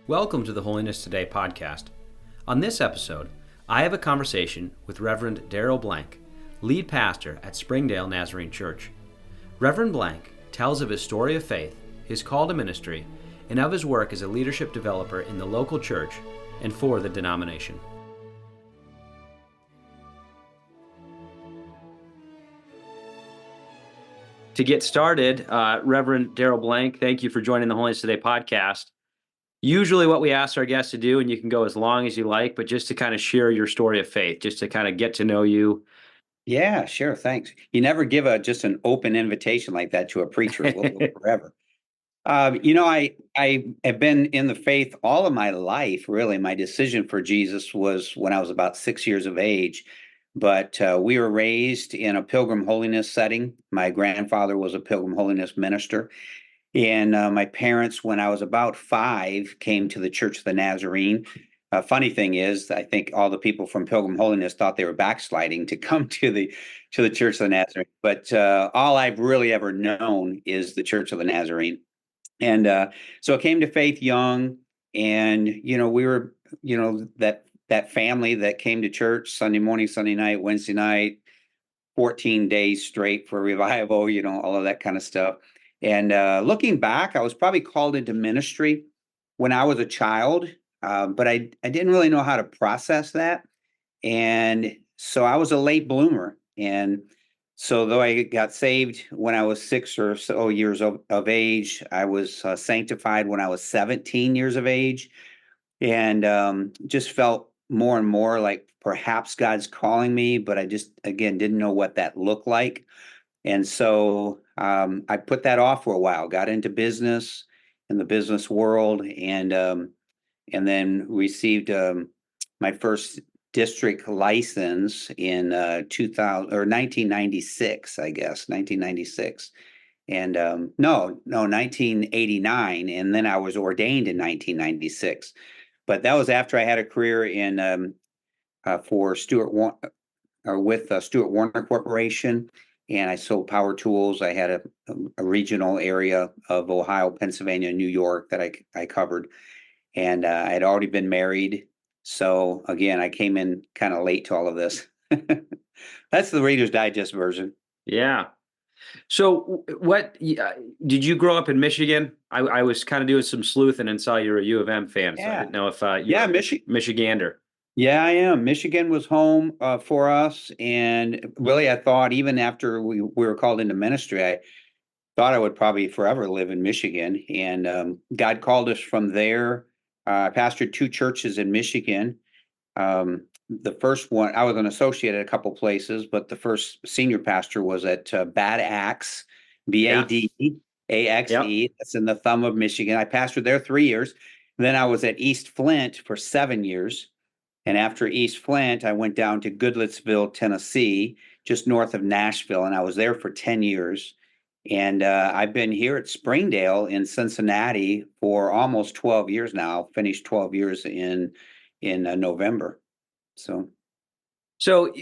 Welcome to the Holiness Today podcast. On this episode, I have a conversation with Reverend Daryl Blank, lead pastor at Springdale Nazarene Church. Reverend Blank tells of his story of faith, his call to ministry, and of his work as a leadership developer in the local church and for the denomination. To get started, Reverend Daryl Blank, thank you for joining the Holiness Today podcast. Usually what we ask our guests to do, and you can go as long as you like, but just to kind of share your story of faith, just to kind of get to know you. Yeah, sure. Thanks. You never give just an open invitation like that to a preacher. We'll go forever. I have been in the faith all of my life, really. My decision for Jesus was when I was about 6 years of age. But we were raised in a Pilgrim Holiness setting. My grandfather was a Pilgrim Holiness minister. And my parents, when I was about 5, came to the Church of the Nazarene. Funny thing is, I think all the people from Pilgrim Holiness thought they were backsliding to come to the Church of the Nazarene. But all I've really ever known is the Church of the Nazarene. And so I came to faith young, and we were that family that came to church Sunday morning, Sunday night, Wednesday night, 14 days straight for revival, all of that kind of stuff. And looking back, I was probably called into ministry when I was a child, but I didn't really know how to process that. And so I was a late bloomer. And so though I got saved when I was 6 or so years of age, I was sanctified when I was 17 years of age, and just felt more and more like perhaps God's calling me, but I just, again, didn't know what that looked like. And so I put that off for a while, got into business in the business world, and then received my first district license in 1996, I guess, 1996. And no, 1989. And then I was ordained in 1996. But that was after I had a career in for Stuart Warner Corporation. And I sold power tools. I had a regional area of Ohio, Pennsylvania, New York that I covered. And I had already been married. So again, I came in kind of late to all of this. That's the Reader's Digest version. Yeah. So what did you grow up in Michigan? I was kind of doing some sleuthing and saw you're a U of M fan. So I didn't know if you're Michigander. Yeah, I am. Michigan was home for us. And really, I thought even after we were called into ministry, I thought I would probably forever live in Michigan. And God called us from there. I pastored 2 churches in Michigan. The first one, I was an associate at a couple places, but the first senior pastor was at Bad Axe, Badaxe. Yep. That's in the thumb of Michigan. I pastored there 3 years. Then I was at East Flint for 7 years. And after East Flint, I went down to Goodlettsville, Tennessee, just north of Nashville, and I was there for 10 years. And I've been here at Springdale in Cincinnati for almost 12 years now. Finished 12 years in November. So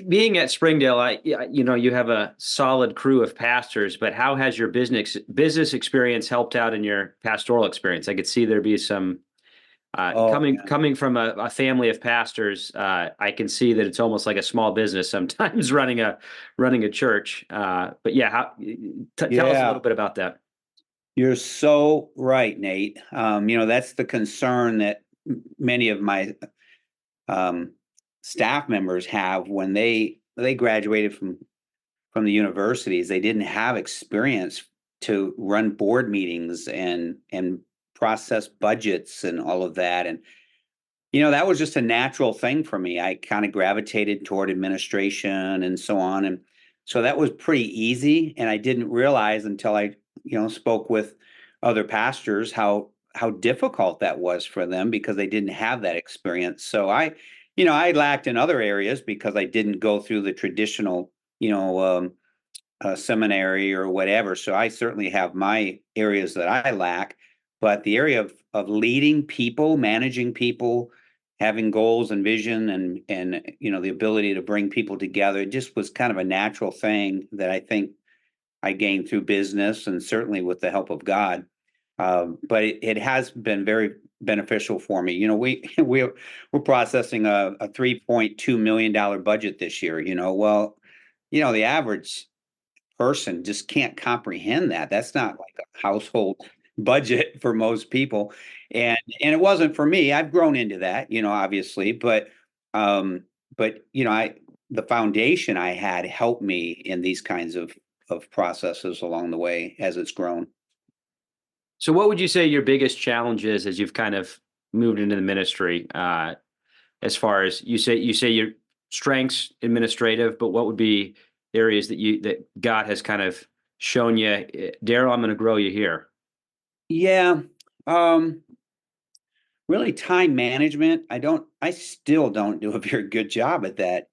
being at Springdale, you have a solid crew of pastors, but how has your business experience helped out in your pastoral experience? I could see there be some coming from a family of pastors. I can see that it's almost like a small business sometimes running a church. But yeah, tell us a little bit about that. You're so right, Nate. That's the concern that many of my staff members have when they graduated from the universities. They didn't have experience to run board meetings and process budgets and all of that. And that was just a natural thing for me. I kind of gravitated toward administration and so on, and so that was pretty easy. And I didn't realize until I spoke with other pastors how difficult that was for them because they didn't have that experience. So I lacked in other areas because I didn't go through the traditional seminary or whatever. So I certainly have my areas that I lack. But the area of leading people, managing people, having goals and vision and the ability to bring people together, it just was kind of a natural thing that I think I gained through business and certainly with the help of God. But it has been very beneficial for me. We're processing a $3.2 million budget this year. Well, the average person just can't comprehend that. That's not like a household budget for most people. And it wasn't for me. I've grown into that, obviously, um, the foundation I had helped me in these kinds of processes along the way as it's grown. So what would you say your biggest challenge is as you've kind of moved into the ministry? As far as you say your strengths administrative, but what would be areas that God has kind of shown you, Daryl, I'm going to grow you here? Yeah. Um, Really time management. I still don't do a very good job at that.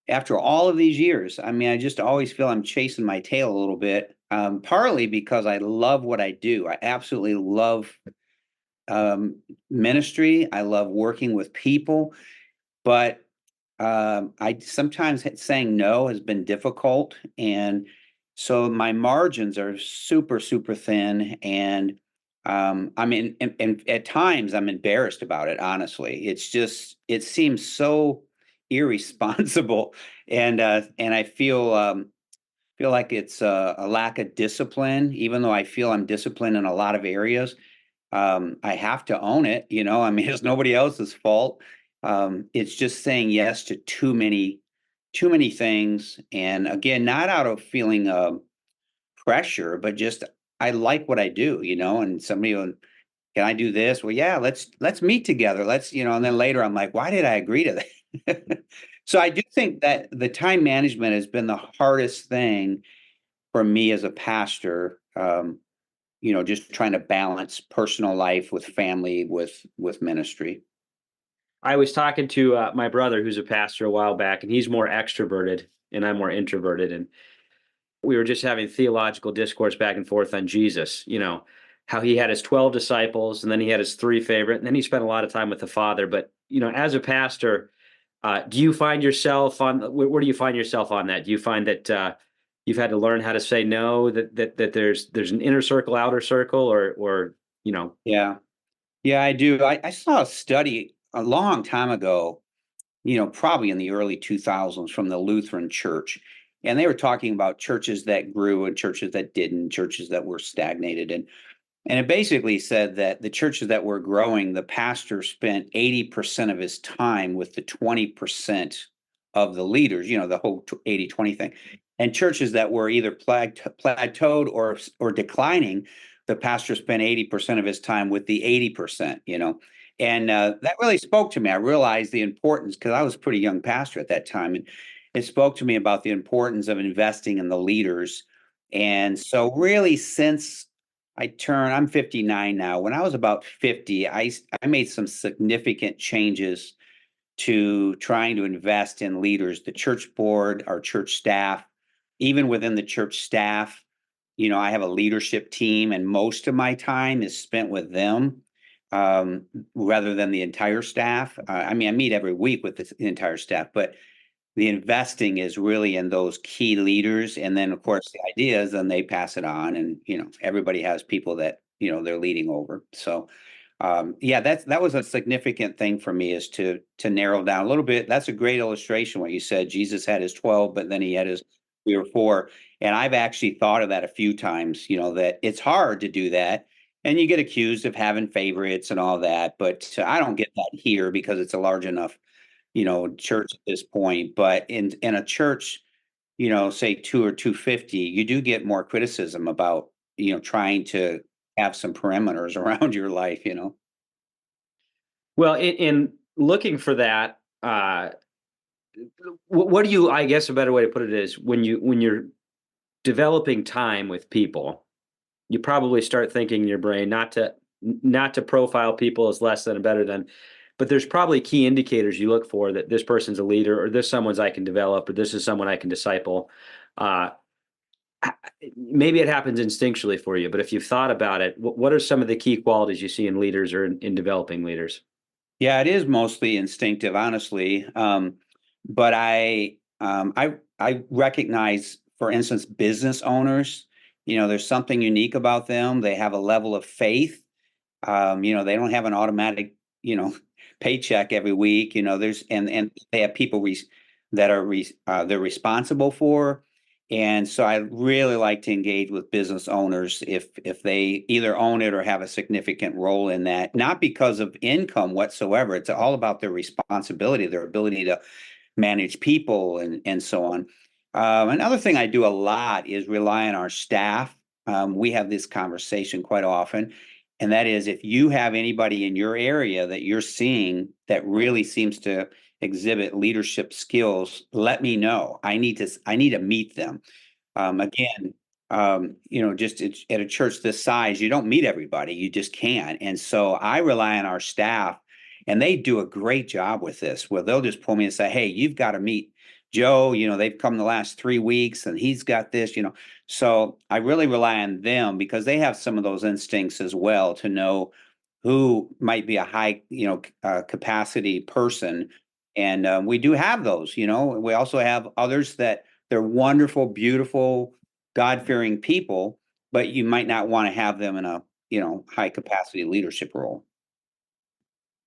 After all of these years, I mean, I just always feel I'm chasing my tail a little bit. Partly because I love what I do. I absolutely love um, ministry. I love working with people, but I sometimes saying no has been difficult, and so my margins are super, super thin, and I mean, and at times I'm embarrassed about it. Honestly, it seems so irresponsible, and I feel like it's a lack of discipline, even though I feel I'm disciplined in a lot of areas. I have to own it, I mean, it's nobody else's fault. It's just saying yes to too many things. And again, not out of feeling pressure, but just I like what I do, and somebody will, can I do this? Well, yeah, let's meet together. And then later I'm like, why did I agree to that? So I do think that the time management has been the hardest thing for me as a pastor. Just trying to balance personal life with family, with ministry. I was talking to my brother, who's a pastor, a while back, and he's more extroverted, and I'm more introverted, and we were just having theological discourse back and forth on Jesus. How he had his 12 disciples, and then he had his three favorite, and then he spent a lot of time with the Father. But as a pastor, do you find yourself on where do you find yourself on that? Do you find that you've had to learn how to say no? That there's an inner circle, outer circle, or Yeah. Yeah, I do. I saw a study a long time ago, probably in the early 2000s from the Lutheran Church. And they were talking about churches that grew and churches that didn't, churches that were stagnated. And it basically said that the churches that were growing, the pastor spent 80% of his time with the 20% of the leaders, the whole 80-20 thing. And churches that were either plateaued or declining, the pastor spent 80% of his time with the 80%, And that really spoke to me. I realized the importance, because I was a pretty young pastor at that time. And it spoke to me about the importance of investing in the leaders. And so really I'm 59 now. When I was about 50, I made some significant changes to trying to invest in leaders, the church board, our church staff, even within the church staff. I have a leadership team, and most of my time is spent with them rather than the entire staff. I mean, I meet every week with the entire staff, but the investing is really in those key leaders. And then, of course, the ideas, then they pass it on. And, everybody has people that, they're leading over. So, yeah, that was a significant thing for me, is to narrow down a little bit. That's a great illustration, what you said. Jesus had his 12, but then he had his 3 or 4. And I've actually thought of that a few times, that it's hard to do that. And you get accused of having favorites and all that. But I don't get that here because it's a large enough church at this point. But in a church, say 2 or 250, you do get more criticism about, trying to have some parameters around your life. well, in looking for that, what do you? I guess a better way to put it is when you're developing time with people, you probably start thinking in your brain not to profile people as less than or better than, but there's probably key indicators you look for that this person's a leader, or this someone's I can develop, or this is someone I can disciple. Uh, Maybe it happens instinctually for you, but if you've thought about it, what are some of the key qualities you see in leaders or in developing leaders? Yeah, it is mostly instinctive, honestly. But I recognize, for instance, business owners. There's something unique about them. They have a level of faith. They don't have an automatic, paycheck every week. And they have people that are they're responsible for. And so I really like to engage with business owners if they either own it or have a significant role in that, not because of income whatsoever. It's all about their responsibility, their ability to manage people and so on. Another thing I do a lot is rely on our staff. We have this conversation quite often, and that is if you have anybody in your area that you're seeing that really seems to exhibit leadership skills, let me know. I need to meet them. Again, just at a church this size, you don't meet everybody. You just can't. And so I rely on our staff, and they do a great job with this, where they'll just pull me and say, hey, you've got to meet Joe. They've come the last 3 weeks and he's got this. So I really rely on them because they have some of those instincts as well to know who might be a high, capacity person. And we do have those. We also have others that they're wonderful, beautiful, God-fearing people, but you might not want to have them in a, high capacity leadership role.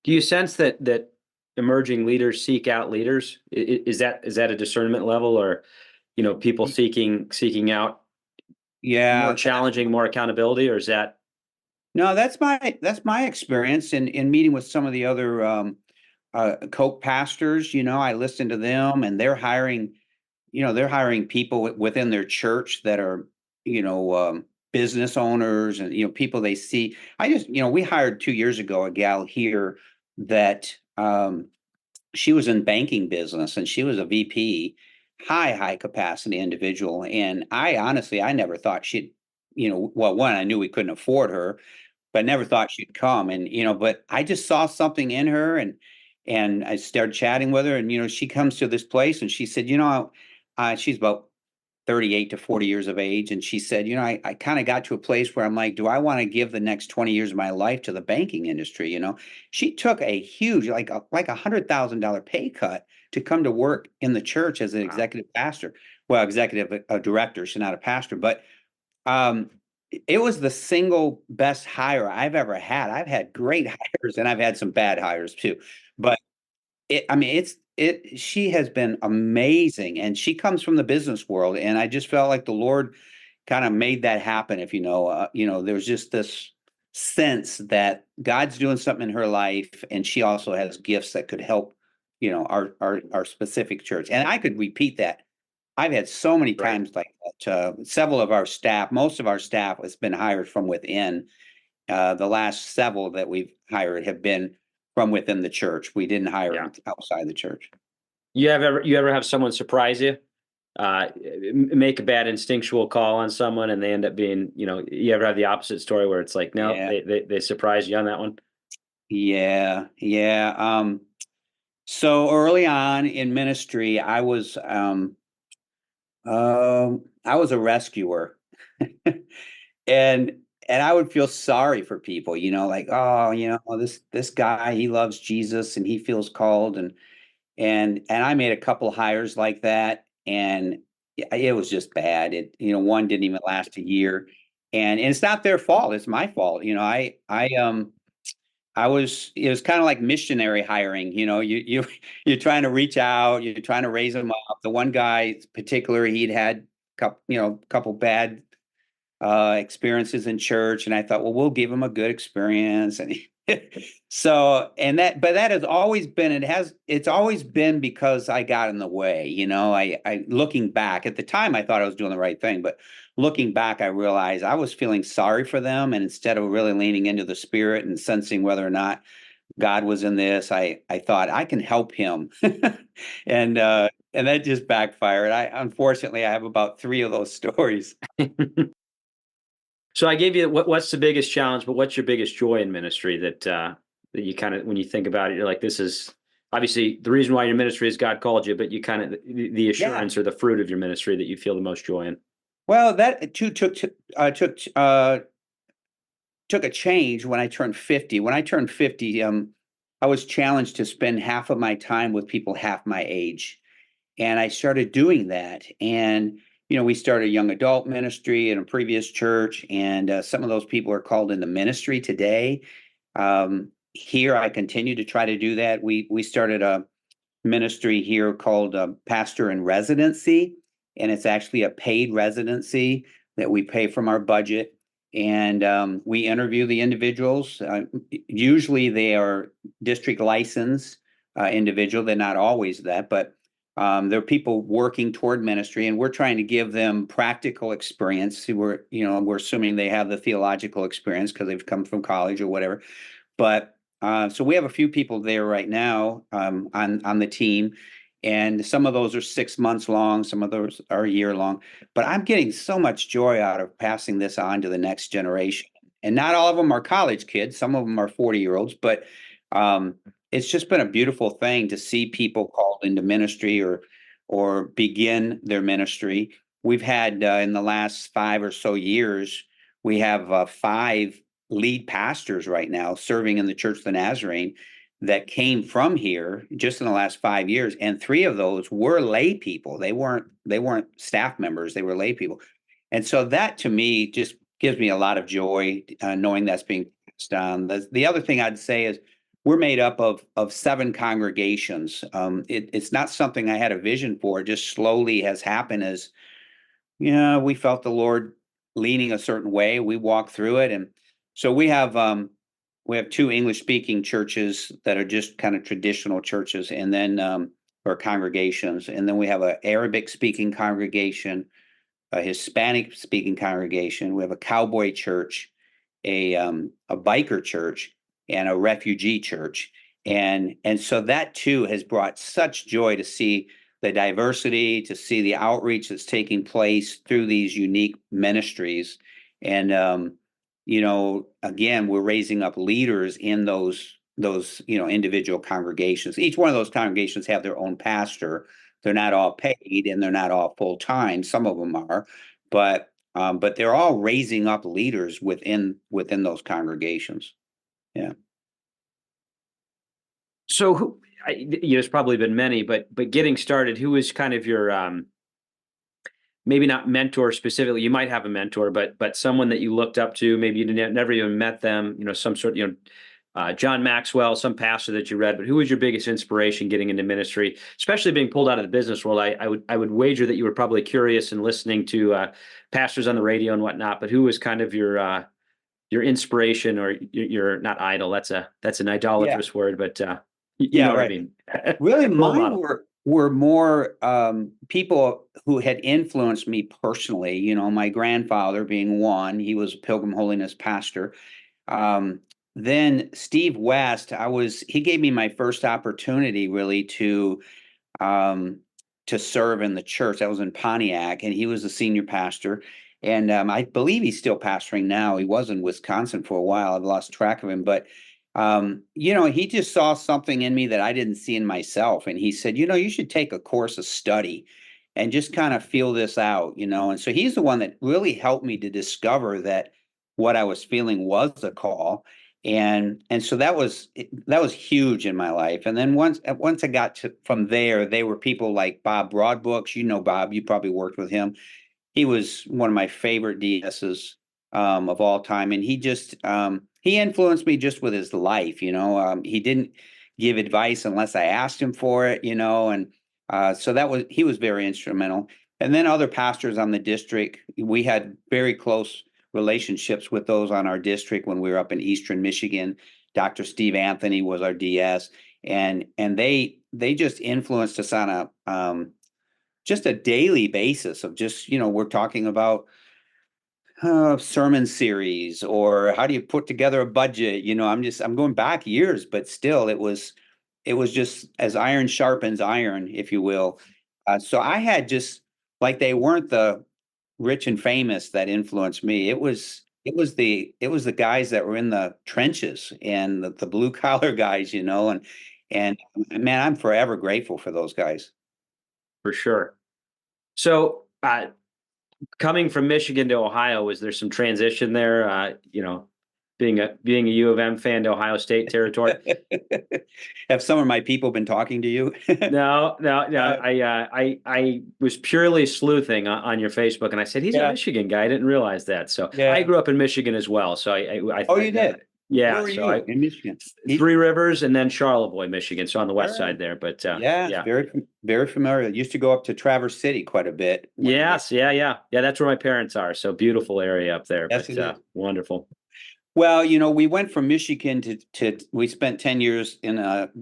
Do you sense that emerging leaders seek out leaders? Is that a discernment level, or people seeking out more challenging, more accountability, or is that? No, that's my experience in meeting with some of the other co-pastors. I listen to them, and they're hiring people within their church that are business owners and people they see. We hired 2 years ago a gal here that she was in banking business, and she was a VP, high capacity individual. And I never thought she'd, well, one, I knew we couldn't afford her, but never thought she'd come. And, but I just saw something in her, and I started chatting with her, and, she comes to this place, and she said, she's about 38 to 40 years of age. And she said, I kind of got to a place where I'm like, do I want to give the next 20 years of my life to the banking industry? She took a huge, like $100,000 pay cut to come to work in the church as an executive pastor. Well, executive director. She's not a pastor, but it was the single best hire I've ever had. I've had great hires, and I've had some bad hires too, but she has been amazing, and she comes from the business world, and I just felt like the Lord kind of made that happen. If there's just this sense that God's doing something in her life, and she also has gifts that could help, our specific church. And I could repeat that. I've had so many times like that. Several of our staff, most of our staff has been hired from within. The last several that we've hired have been from within the church. We didn't hire them outside the church. You ever have someone surprise you, make a bad instinctual call on someone, and they end up being, you ever have the opposite story where it's like, no, they surprise you on that one? Yeah. So early on in ministry, I was a rescuer. and I would feel sorry for people, like, oh, this guy, he loves Jesus and he feels called, and I made a couple hires like that, and it was just bad. One didn't even last a year, and it's not their fault, it's my fault. It was kind of like missionary hiring. You're trying to reach out, you're trying to raise them up. The one guy in particular, he'd had couple bad experiences in church, and I thought, well, we'll give him a good experience. And but that has always been, it's always been because I got in the way. I looking back at the time, I thought I was doing the right thing, but looking back, I realized I was feeling sorry for them, and instead of really leaning into the Spirit and sensing whether or not God was in this, I thought I can help him. and that just backfired. Unfortunately, I have about 3 of those stories. So I gave you what's the biggest challenge, but what's your biggest joy in ministry that you kind of, when you think about it, you're like, this is obviously the reason why your ministry is God called you, but you kind of the assurance or the fruit of your ministry that you feel the most joy in. Well, that too took a change when I turned 50. When I turned 50, I was challenged to spend half of my time with people half my age, and I started doing that. And we started a young adult ministry in a previous church, and some of those people are called into ministry today. Here, I continue to try to do that. We started a ministry here called Pastor in Residency, and it's actually a paid residency that we pay from our budget. And we interview the individuals. Usually, they are district licensed individual. They're not always that, but they're people working toward ministry, and we're trying to give them practical experience. We're assuming they have the theological experience because they've come from college or whatever. But so we have a few people there right now on the team, and some of those are 6 months long, some of those are a year long. But I'm getting so much joy out of passing this on to the next generation. And not all of them are college kids; some of them are 40-year-olds. But it's just been a beautiful thing to see people called into ministry or begin their ministry. We've had in the last 5 or so years, we have 5 lead pastors right now serving in the Church of the Nazarene that came from here just in the last 5 years, and 3 of those were lay people. They weren't staff members; they were lay people, and so that to me just gives me a lot of joy knowing that's being passed on. The other thing I'd say is we're made up of 7 congregations. It's not something I had a vision for; it just slowly has happened as we felt the Lord leaning a certain way. We walked through it, and so we have 2 English speaking churches that are just kind of traditional churches, and then or congregations, and then we have an Arabic speaking congregation, a Hispanic speaking congregation. We have a cowboy church, a biker church, and a refugee church, and so that too has brought such joy to see the diversity, to see the outreach that's taking place through these unique ministries. And again, we're raising up leaders in those individual congregations. Each one of those congregations have their own pastor. They're not all paid and they're not all full time. Some of them are, but they're all raising up leaders within those congregations. Yeah. So there's probably been many, but getting started, who was kind of your maybe not mentor specifically? You might have a mentor, but someone that you looked up to. Maybe you never even met them. Some sort. John Maxwell, some pastor that you read. But who was your biggest inspiration getting into ministry, especially being pulled out of the business world? I would wager that you were probably curious and listening to pastors on the radio and whatnot. But who was kind of your inspiration, or your not idol? That's an idolatrous word, but you know what I mean. Really, Role mine model. were more people who had influenced me personally. My grandfather being one. He was a Pilgrim Holiness pastor. Then Steve West, he gave me my first opportunity really to serve in the church. I was in Pontiac, and he was the senior pastor. And I believe he's still pastoring now. He was in Wisconsin for a while. I've lost track of him, but he just saw something in me that I didn't see in myself. And he said, you should take a course of study and just kind of feel this out, And so he's the one that really helped me to discover that what I was feeling was a call. And so that was huge in my life. And then once I got from there, they were people like Bob Broadbooks. Bob, you probably worked with him. He was one of my favorite DSs of all time, and he just he influenced me just with his life. He didn't give advice unless I asked him for it. And so he was very instrumental. And then other pastors on the district, we had very close relationships with those on our district when we were up in Eastern Michigan. Dr. Steve Anthony was our DS, and they just influenced us on just a daily basis of just, we're talking about sermon series, or how do you put together a budget? I'm going back years, but still it was just as iron sharpens iron, if you will. So I had just like, they weren't the rich and famous that influenced me. It was the guys that were in the trenches and the blue collar guys, and man, I'm forever grateful for those guys. For sure. So, coming from Michigan to Ohio, was there some transition there? being a U of M fan to Ohio State territory. Have some of my people been talking to you? No. I was purely sleuthing on your Facebook, and I said he's a Yeah, Michigan guy. I didn't realize that. So I yeah. grew up in Michigan as well. So Oh, you did? Where yeah. were So you in Michigan? Three Rivers and then Charlevoix, Michigan. So on the west Sure. side there. But Yes, yeah. very familiar. Used to go up to Traverse City quite a bit. Yes, yeah. That's where my parents are. So beautiful area up there. Yes, But it is. wonderful. Well, we went from Michigan to we spent 10 years in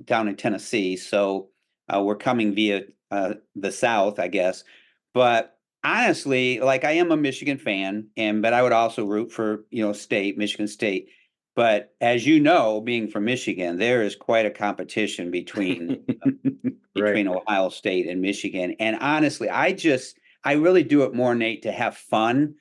down in Tennessee. So we're coming via the South, I guess. But honestly, like I am a Michigan fan, but I would also root for, Michigan State. But as you know, being from Michigan, there is quite a competition between Right. Ohio State and Michigan. And honestly, I really do it more, Nate, to have fun.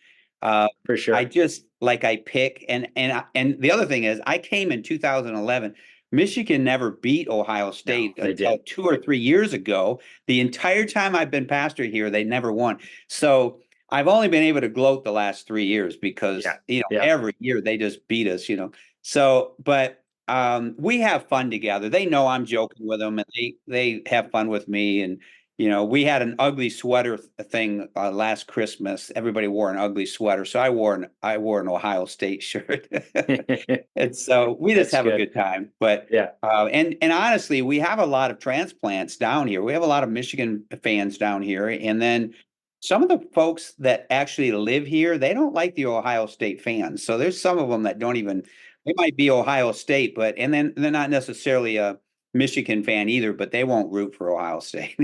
For sure. I pick and the other thing is I came in 2011. Michigan never beat Ohio State they until did. 2 or 3 years ago. The entire time I've been pastor here, they never won. So I've only been able to gloat the last 3 years because Yeah. every year they just beat us. So, but we have fun together. They know I'm joking with them, and they have fun with me. And we had an ugly sweater thing last Christmas. Everybody wore an ugly sweater, so I wore an Ohio State shirt, and so we just That's have a good. good time. But Yeah. and honestly, we have a lot of transplants down here. We have a lot of Michigan fans down here, and then some of the folks that actually live here, they don't like the Ohio State fans. So there's some of them that don't even. They might be Ohio State, but and then they're not necessarily a Michigan fan either, but they won't root for Ohio State.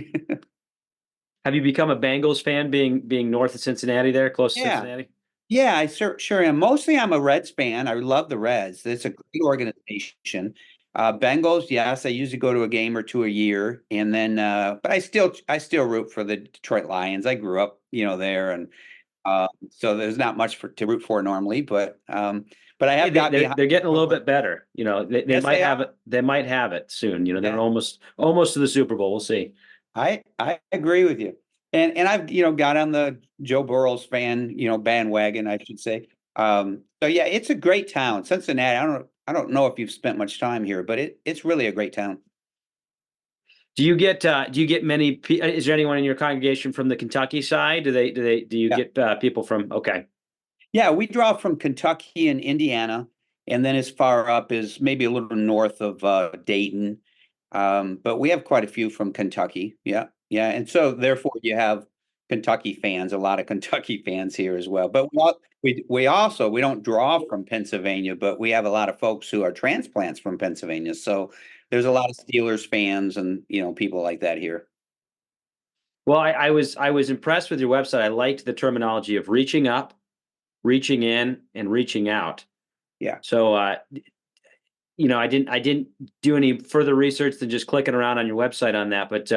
Have you become a Bengals fan being north of Cincinnati there, close to Yeah. Cincinnati? Yeah, I sure am. Mostly I'm a Reds fan. I love the Reds. It's a great organization. Bengals, yes, I usually go to a game or two a year. And then but I still root for the Detroit Lions. I grew up, there, and so there's not much to root for normally, but I Hey, have got behind. they're getting a little bit better. They Yes, might they have are. it. They might have it soon. They're Yeah. almost to the Super Bowl. We'll see. I agree with you. And I've, got on the Joe Burrow's bandwagon, I should say. So yeah, it's a great town. Cincinnati. I don't know if you've spent much time here, but it's really a great town. Do you get many? Is there anyone in your congregation from the Kentucky side? Do you Yeah. get people from? Okay. Yeah, we draw from Kentucky and Indiana, and then as far up as maybe a little north of Dayton. But we have quite a few from Kentucky. Yeah, yeah, and so therefore you have Kentucky fans, a lot of Kentucky fans here as well. But we also we don't draw from Pennsylvania, but we have a lot of folks who are transplants from Pennsylvania. So there's a lot of Steelers fans and people like that here. Well, I was impressed with your website. I liked the terminology of reaching up, reaching in, and reaching out. Yeah. So I didn't do any further research than just clicking around on your website on that. But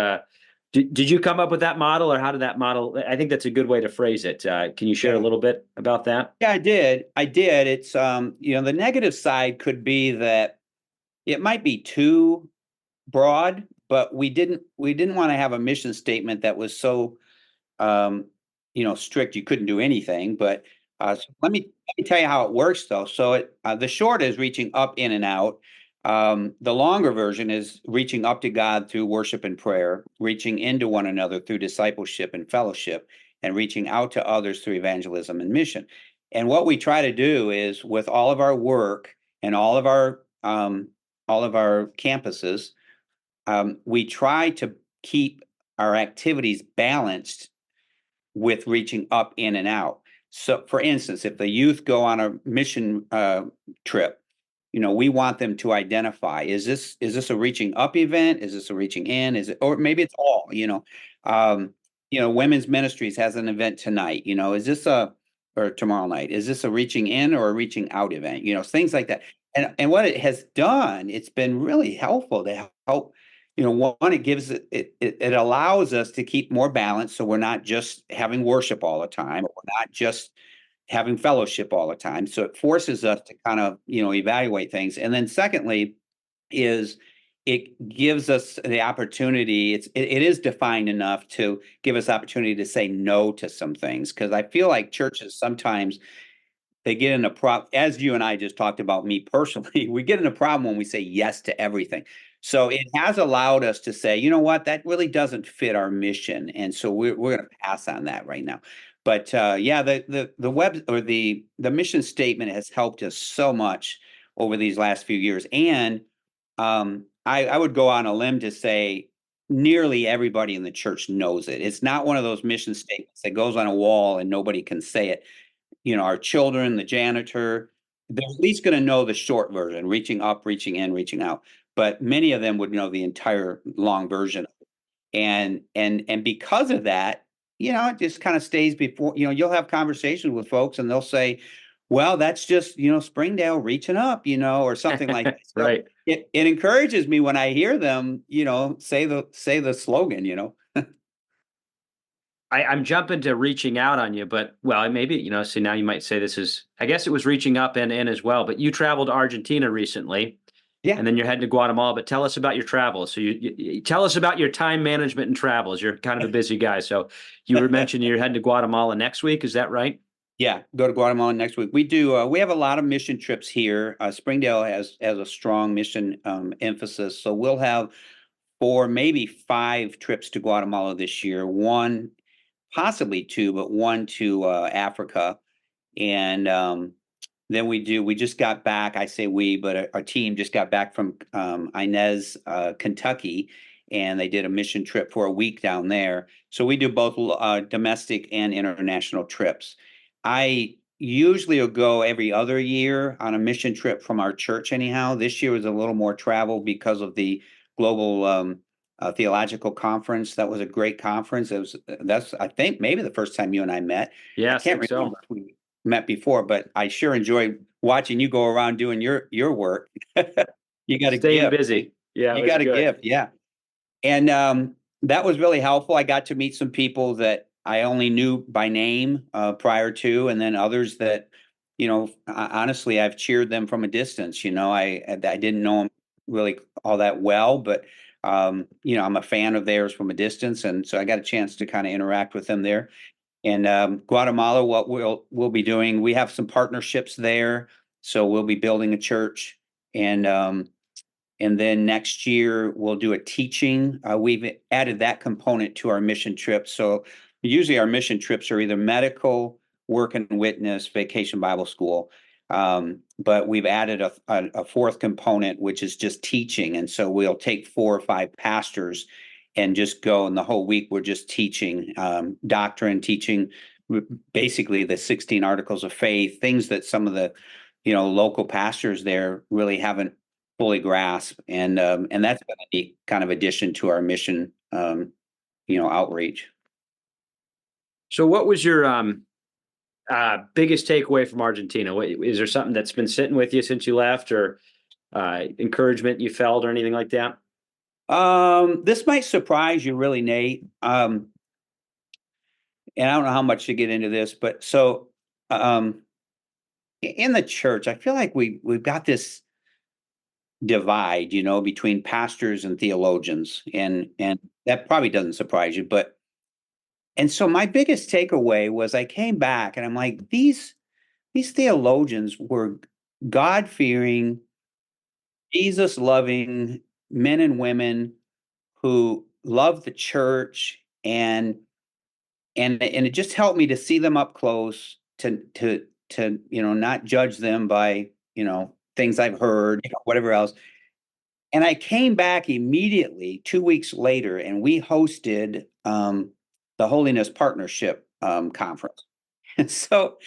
did you come up with that model, or how did that model? I think that's a good way to phrase it. Can you share a little bit about that? Yeah, I did. It's the negative side could be that it might be too broad, but we didn't want to have a mission statement that was so strict you couldn't do anything. But so let me tell you how it works though. So the short is reaching up, in, and out. The longer version is reaching up to God through worship and prayer, reaching into one another through discipleship and fellowship, and reaching out to others through evangelism and mission. And what we try to do is, with all of our work and all of our campuses, we try to keep our activities balanced with reaching up, in, and out. So, for instance, if the youth go on a mission trip, we want them to identify: is this a reaching up event? Is this a reaching in? Is it, or maybe it's all? Women's ministries has an event tonight. Is this or tomorrow night? Is this a reaching in or a reaching out event? Things like that. And what it has done, it's been really helpful to help. One, it gives it allows us to keep more balance, so we're not just having worship all the time, or we're not just having fellowship all the time. So it forces us to kind of, evaluate things. And then secondly, is it gives us the opportunity. It is defined enough to give us opportunity to say no to some things. Because I feel like churches sometimes they get in a problem, as you and I just talked about me personally, we get in a problem when we say yes to everything. So it has allowed us to say, you know what, that really doesn't fit our mission. And so we're going to pass on that right now. But yeah, the web or the mission statement has helped us so much over these last few years. And I would go on a limb to say nearly everybody in the church knows it. It's not one of those mission statements that goes on a wall and nobody can say it. You know, our children, the janitor, they're at least going to know the short version, reaching up, reaching in, reaching out. But many of them would know the entire long version. And because of that, you know, it just kind of stays before, you know, you'll have conversations with folks and they'll say, well, that's just, you know, Springdale reaching up, you know, or something like that. So Right. it encourages me when I hear them, you know, say the slogan, you know. I'm jumping to reaching out on you, but well, maybe, you know, so now you might say this is, I guess it was reaching up and in as well, but you traveled to Argentina recently Yeah. and then you're heading to Guatemala, but tell us about your travels. So you tell us about your time management and travels. You're kind of a busy guy. So you were mentioning you're heading to Guatemala next week. Is that right? Yeah, go to Guatemala next week. We do. We have a lot of mission trips here. Springdale has a strong mission emphasis, so we'll have 4, maybe 5 trips to Guatemala this year. One, possibly 2, but one to Africa, and then we just got back. I say we, but our team just got back from Inez, Kentucky, and they did a mission trip for a week down there. So we do both domestic and international trips. I usually will go every other year on a mission trip from our church anyhow. This year was a little more travel because of the global theological conference. That was a great conference. That's, I think, maybe the first time you and I met. Yeah, I I can't think remember so. if we met before, but I sure enjoy watching you go around doing your work. You got a Staying gift. busy. Yeah, it You was got a good. gift, yeah. And that was really helpful. I got to meet some people that I only knew by name prior to, and then others that, you know, honestly, I've cheered them from a distance. You know, I didn't know them really all that well, but you know, I'm a fan of theirs from a distance, and so I got a chance to kind of interact with them there. And Guatemala, what we'll be doing, we have some partnerships there, so we'll be building a church, and then next year we'll do a teaching. We've added that component to our mission trips. So usually our mission trips are either medical, work and witness, vacation Bible school. But we've added a fourth component, which is just teaching. And so we'll take 4 or 5 pastors and just go, and the whole week we're just teaching doctrine, teaching basically the 16 articles of faith, things that some of the, you know, local pastors there really haven't fully grasp, and that's been a neat kind of addition to our mission, you know, outreach. So what was your biggest takeaway from Argentina? What, is there something that's been sitting with you since you left or encouragement you felt or anything like that? This might surprise you really, Nate. And I don't know how much to get into this, but so um, in the church, I feel like we've got this divide, you know, between pastors and theologians, and that probably doesn't surprise you, but and so my biggest takeaway was I came back and I'm like, these theologians were God-fearing, Jesus-loving men and women who loved the church, and it just helped me to see them up close, to you know, not judge them by, you know, things I've heard, you know, whatever else. And I came back immediately 2 weeks later, and we hosted the Holiness Partnership conference. And so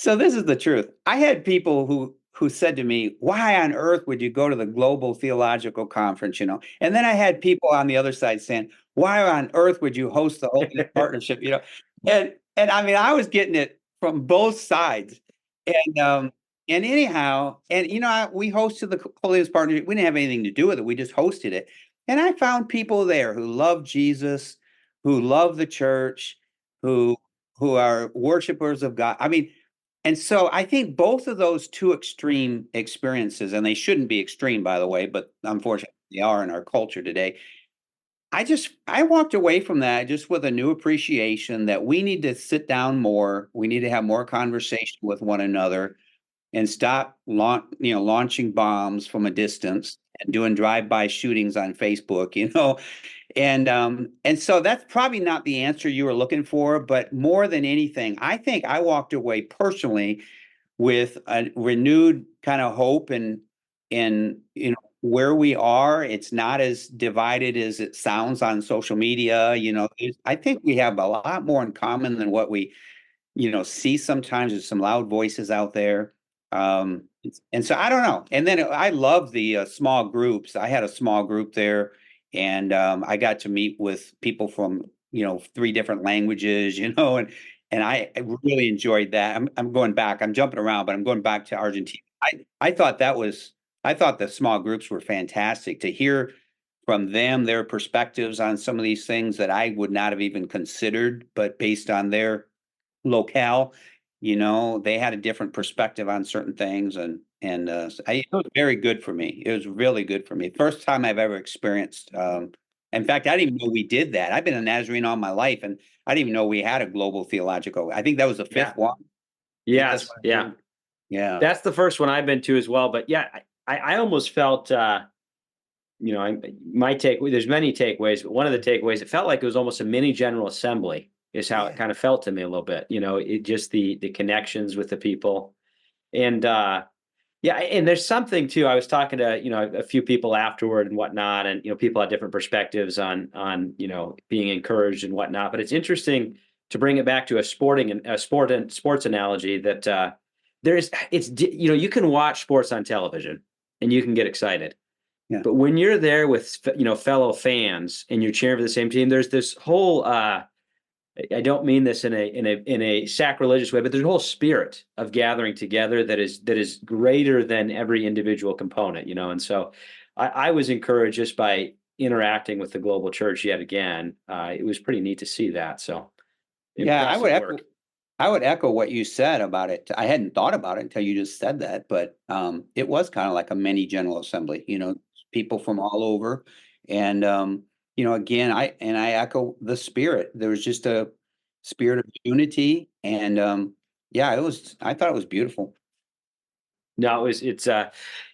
this is the truth. I had people who said to me, "Why on earth would you go to the Global Theological Conference?" You know, and then I had people on the other side saying, "Why on earth would you host the Holiness Partnership?" You know, and I mean, I was getting it from both sides, and and anyhow, and you know, we hosted the Holiness Partnership. We didn't have anything to do with it. We just hosted it, and I found people there who love Jesus, who love the church, who who are worshipers of God. I mean, and so I think both of those 2 extreme experiences, and they shouldn't be extreme, by the way, but unfortunately they are in our culture today. I walked away from that just with a new appreciation that we need to sit down more. We need to have more conversation with one another and stop launching bombs from a distance and doing drive-by shootings on Facebook, and so that's probably not the answer you were looking for, but more than anything, I think I walked away personally with a renewed kind of hope and where we are. It's not as divided as it sounds on social media. I think we have a lot more in common than what we see sometimes. There's some loud voices out there. And so I don't know. And then I love the small groups. I had a small group there, and I got to meet with people from, 3 different languages, and I really enjoyed that. I'm going back. I'm jumping around, but I'm going back to Argentina. I thought I thought the small groups were fantastic to hear from them, their perspectives on some of these things that I would not have even considered, but based on their locale, they had a different perspective on certain things, it was very good for me. It was really good for me. First time I've ever experienced. In fact, I didn't even know we did that. I've been a Nazarene all my life, and I didn't even know we had a global theological. I think that was the fifth one. Yes, yeah, yeah. That's the first one I've been to as well. But yeah, I almost felt, my takeaway. There's many takeaways, but one of the takeaways, it felt like it was almost a mini General Assembly. Is how it kind of felt to me a little bit. It just the connections with the people, and yeah, and there's something too. I was talking to a few people afterward and whatnot, and people had different perspectives on being encouraged and whatnot. But it's interesting to bring it back to a sports analogy that you can watch sports on television and you can get excited. Yeah. But when you're there with fellow fans and you're cheering for the same team, there's this whole I don't mean this in a sacrilegious way, but there's a whole spirit of gathering together that is greater than every individual component, and so I was encouraged just by interacting with the global church yet again. It was pretty neat to see that. So yeah, impressive work. I would echo what you said about it. I hadn't thought about it until you just said that, but it was kind of like a mini General Assembly, people from all over. And again, I echo the spirit. There was just a spirit of unity, and yeah, I thought it was beautiful. No,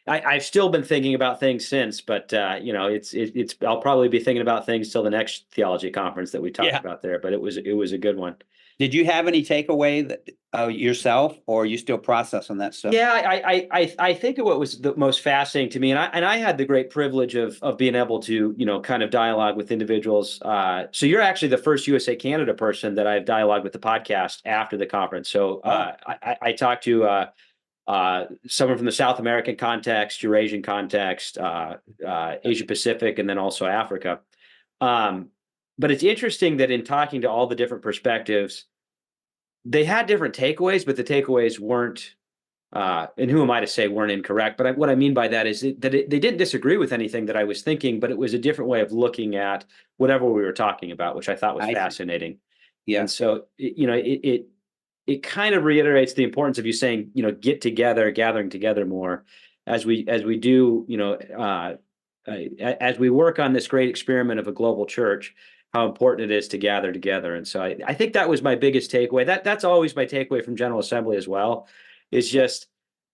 I've still been thinking about things since, but I'll probably be thinking about things till the next theology conference that we talked about there. But it was a good one. Did you have any takeaway that yourself, or are you still processing that stuff? Yeah, I think what was the most fascinating to me, and I had the great privilege of being able to kind of dialogue with individuals. So you're actually the first USA Canada person that I've dialogued with the podcast after the conference. So I talked to someone from the South American context, Eurasian context, Asia Pacific, and then also Africa. But it's interesting that in talking to all the different perspectives, they had different takeaways, but the takeaways weren't, and who am I to say weren't incorrect? But what I mean by that is that they didn't disagree with anything that I was thinking, but it was a different way of looking at whatever we were talking about, which I thought was fascinating. Yeah. And so, it kind of reiterates the importance of you saying, get together, gathering together more as we do, as we work on this great experiment of a global church, how important it is to gather together. And so I think that was my biggest takeaway. That's always my takeaway from General Assembly as well, is just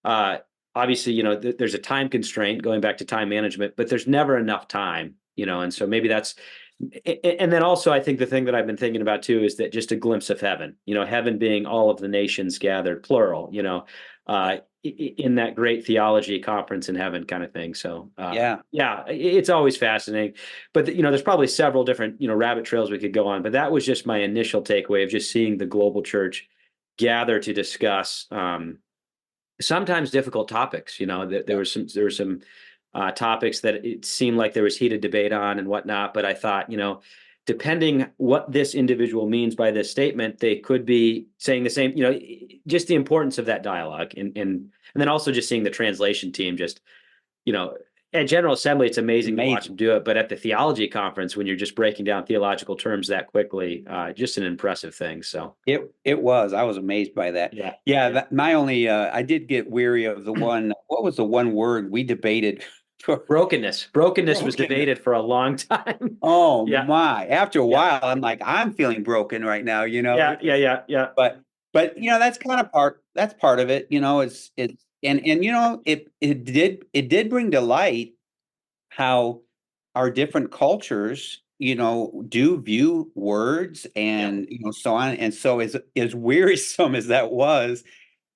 obviously, there's a time constraint going back to time management, but there's never enough time, and so maybe that's, and then also I think the thing that I've been thinking about too is that just a glimpse of heaven, heaven being all of the nations gathered, plural, in that great theology conference in heaven kind of thing. So yeah, it's always fascinating, but there's probably several different, rabbit trails we could go on, but that was just my initial takeaway of just seeing the global church gather to discuss sometimes difficult topics. There were some topics that it seemed like there was heated debate on and whatnot, but I thought, depending what this individual means by this statement, they could be saying the same, just the importance of that dialogue. And then also just seeing the translation team just, at General Assembly, it's amazing to watch them do it. But at the theology conference, when you're just breaking down theological terms that quickly, just an impressive thing. So it was. I was amazed by that. Yeah. My only, I did get weary of the one. What was the one word we debated Brokenness was debated for a long time. Oh Yeah. my. After a Yeah. while, I'm like, I'm feeling broken right now, Yeah. But that's kind of that's part of it, and it did bring to light how our different cultures, do view words and so on. And so as wearisome as that was,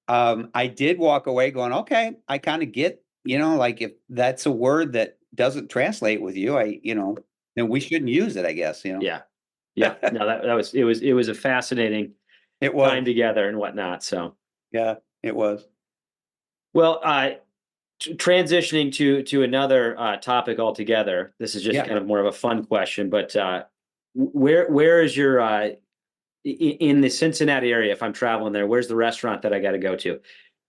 I did walk away going, okay, I kind of get, like if that's a word that doesn't translate with you, then we shouldn't use it, I guess, Yeah. Yeah. No, it was a fascinating It was. time together and whatnot. So Yeah, it was. well, transitioning to another topic altogether. This is just Yeah. kind of more of a fun question, but where is your in the Cincinnati area? If I'm traveling there, where's the restaurant that I got to go to,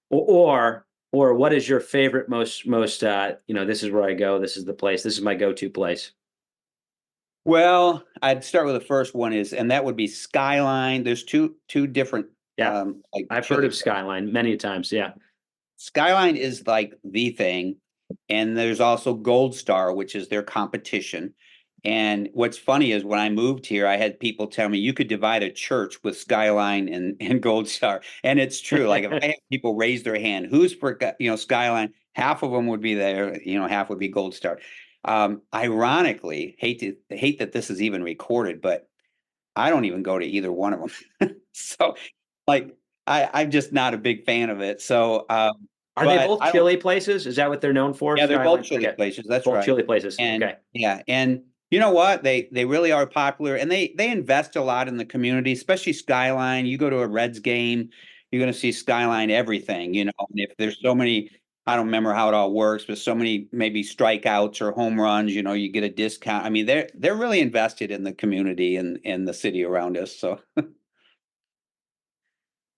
or what is your favorite most this is where I go. This is the place. This is my go-to place. Well, I'd start with the first one and that would be Skyline. There's two different, Yeah, like I've heard chili. of Skyline many times. Yeah. Skyline is like the thing. And there's also Gold Star, which is their competition. And what's funny is when I moved here, I had people tell me you could divide a church with Skyline and Gold Star. And it's true. Like if I have people raise their hand, who's for, Skyline, half of them would be there, half would be Gold Star. Ironically, hate that this is even recorded, but I don't even go to either one of them. So like, I'm just not a big fan of it. So, Are they but both I don't. chili places? Is that what they're known for? Yeah, they're both Skyline? chili Okay. places. That's Both right. chili places. And Okay. yeah, and you know what? They really are popular, and they invest a lot in the community, especially Skyline. You go to a Reds game, you're going to see Skyline everything. And if there's so many, I don't remember how it all works, but so many maybe strikeouts or home runs, you get a discount. I mean, they're really invested in the community and the city around us. So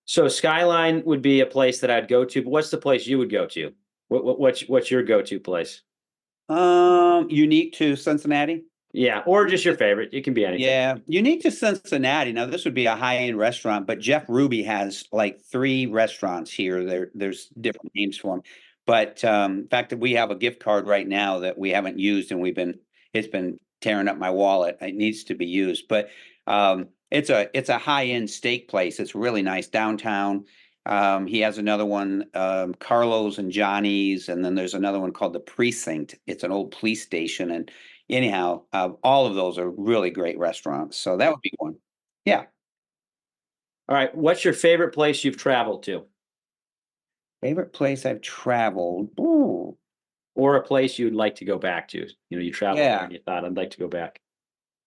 So Skyline would be a place that I'd go to, but what's the place you would go to? What's your go-to place? unique to Cincinnati. Yeah, or just your favorite. It can be anything. Yeah, unique to Cincinnati. Now, this would be a high-end restaurant, but Jeff Ruby has like 3 restaurants here. There's different names for them. But in fact, we have a gift card right now that we haven't used, and it's been tearing up my wallet. It needs to be used. But it's a high-end steak place. It's really nice downtown. He has another one, Carlos and Johnny's, and then there's another one called the Precinct. It's an old police station, and anyhow, all of those are really great restaurants. So that would be one. Yeah. All right. What's your favorite place you've traveled to? Favorite place I've traveled. Ooh. Or a place you'd like to go back to? You traveled there Yeah. and you thought, I'd like to go back.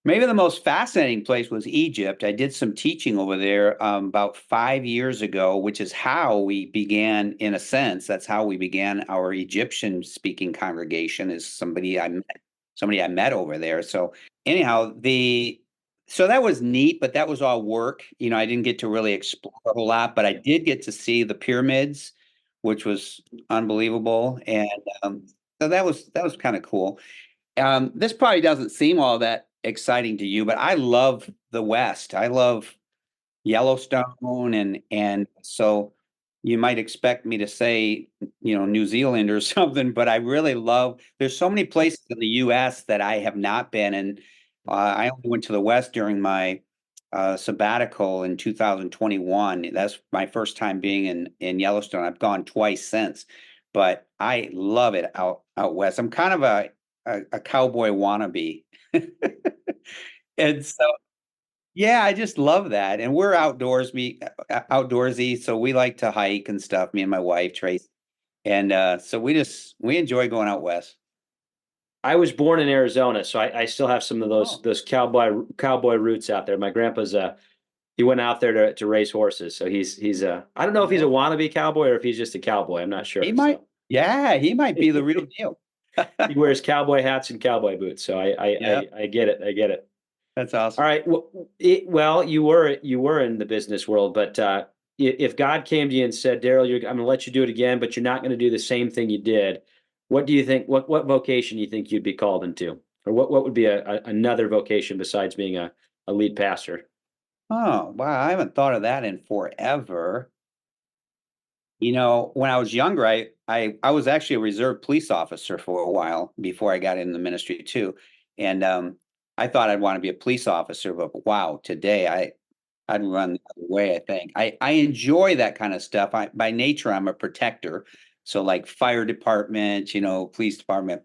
Maybe the most fascinating place was Egypt. I did some teaching over there about 5 years ago, which is how we began, in a sense, that's how we began our Egyptian speaking congregation, is somebody I met over there. So anyhow, so that was neat, but that was all work. I didn't get to really explore a whole lot, but I did get to see the pyramids, which was unbelievable. And so that was kind of cool. This probably doesn't seem all that exciting to you, but I love the West. I love Yellowstone, and so you might expect me to say, New Zealand or something, but I really love. There's so many places in the U.S. that I have not been, and I only went to the West during my sabbatical in 2021. That's my first time being in Yellowstone. I've gone twice since, but I love it out west. I'm kind of a cowboy wannabe. And so, yeah, I just love that. And we're outdoorsy, so we like to hike and stuff, me and my wife, Trace. And so we enjoy going out west. I was born in Arizona, so I still have some of those cowboy roots out there. My grandpa's he went out there to race horses, so he's I don't know if he's a wannabe cowboy or if he's just a cowboy. I'm not sure. He might, yeah, he might be the real deal. He wears cowboy hats and cowboy boots, so I get it. I get it. That's awesome. All right. Well, you were in the business world, but if God came to you and said, Daryl, I'm going to let you do it again, but you're not going to do the same thing you did, what do you think? What vocation do you think you'd be called into, or what would be another vocation besides being a lead pastor? Oh, wow, I haven't thought of that in forever. When I was younger, I was actually a reserve police officer for a while before I got in the ministry too. And I thought I'd want to be a police officer, but wow, today I'd run the other way, I think. I enjoy that kind of stuff. By nature, I'm a protector. So like fire department, police department.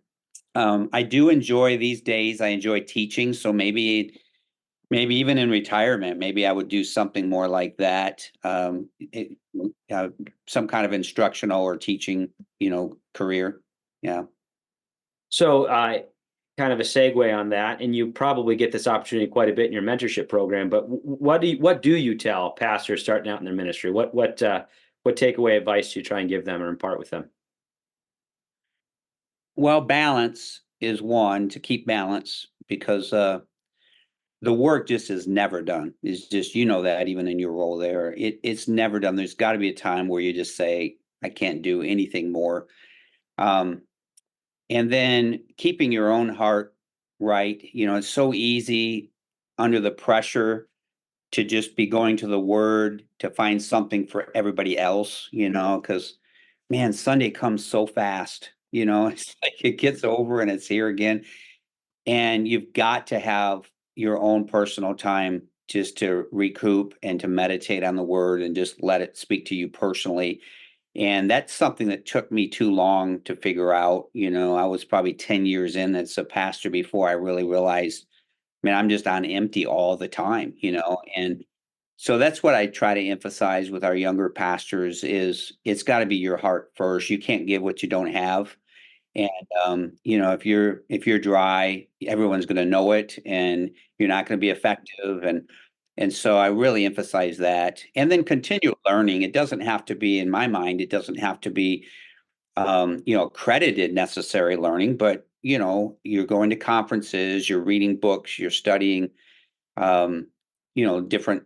I do enjoy these days. I enjoy teaching. So maybe even in retirement, maybe I would do something more like that. Some kind of instructional or teaching, career. Yeah. So, kind of a segue on that, and you probably get this opportunity quite a bit in your mentorship program. But what do you tell pastors starting out in their ministry? What takeaway advice do you try and give them or impart with them? Well, balance is one, to keep balance, because the work just is never done. It's just, that even in your role there, it's never done. There's got to be a time where you just say, I can't do anything more. Um, and then keeping your own heart right. It's so easy under the pressure to just be going to the word to find something for everybody else, because man, Sunday comes so fast, it's like it gets over and it's here again. And you've got to have your own personal time just to recoup and to meditate on the word and just let it speak to you personally. And that's something that took me too long to figure out. I was probably 10 years in as a pastor before I really realized, man, I'm just on empty all the time, and so that's what I try to emphasize with our younger pastors is it's got to be your heart first. You can't give what you don't have. And if you're dry, everyone's going to know it, and you're not going to be effective. And so I really emphasize that, and then continue learning. It doesn't have to be, in my mind, it doesn't have to be, credited necessary learning, but you're going to conferences, you're reading books, you're studying, different.